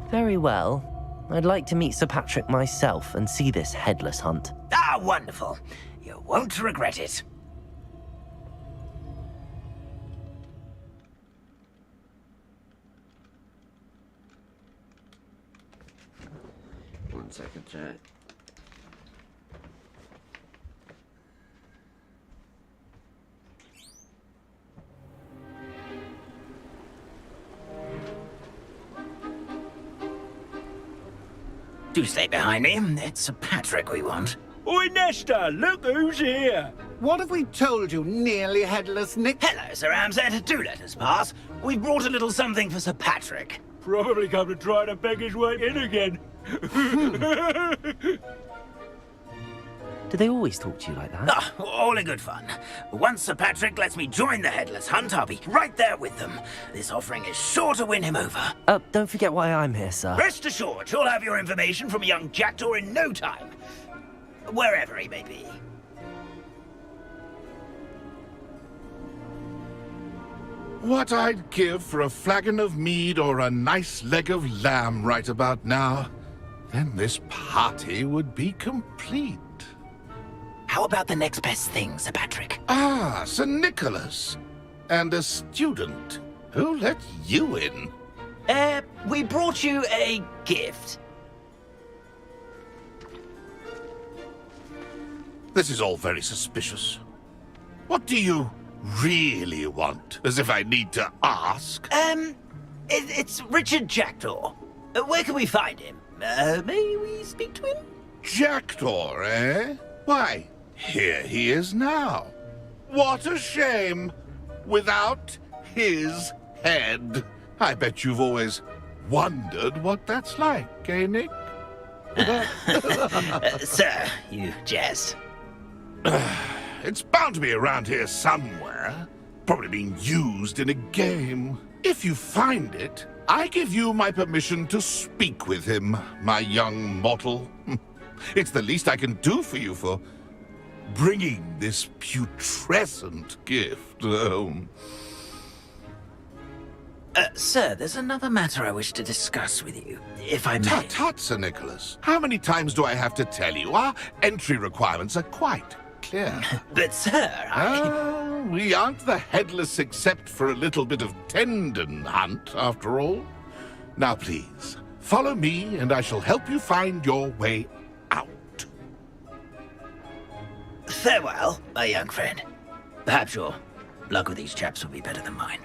C: Very well. I'd like to meet Sir Patrick myself and see this headless hunt.
R: Ah, wonderful. You won't regret it.
A: One second, chat.
R: Do stay behind me. It's Sir Patrick we want.
U: Oi, Nesta, look who's here. What have we told you, nearly headless Nick?
R: Hello, Sir Ramsed. Do let us pass. We've brought a little something for Sir Patrick.
U: Probably come to try to beg his way in again.
C: Do they always talk to you like that?
R: Ah, all in good fun. Once Sir Patrick lets me join the Headless Hunt, I'll be right there with them. This offering is sure to win him over.
C: Don't forget why I'm here, sir.
R: Rest assured, you'll have your information from young Jackdaw in no time. Wherever he may be.
E: What I'd give for a flagon of mead or a nice leg of lamb right about now. Then this party would be complete.
R: How about the next best thing, Sir Patrick?
E: Ah, Sir Nicholas. And a student. Who let you in?
R: We brought you a gift.
E: This is all very suspicious. What do you really want? As if I need to ask.
R: It's Richard Jackdaw. Where can we find him? May we speak to him?
E: Jackdaw, eh? Why, here he is now. What a shame. Without his head. I bet you've always wondered what that's like, eh, Nick?
R: Sir, you jest.
E: It's bound to be around here somewhere. Probably being used in a game. If you find it, I give you my permission to speak with him, my young mortal. It's the least I can do for you for bringing this putrescent gift home.
R: Sir, there's another matter I wish to discuss with you, if I may.
E: Tut, tut, Sir Nicholas. How many times do I have to tell you? Our entry requirements are quite clear.
R: But, sir,
E: we aren't the headless except for a little bit of tendon hunt, after all. Now, please, follow me, and I shall help you find your way out.
R: Farewell, my young friend. Perhaps your luck with these chaps will be better than mine.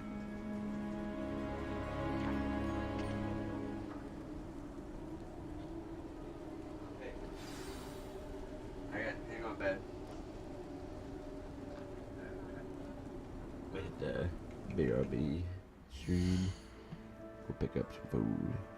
A: BRB stream. We'll pick up some food.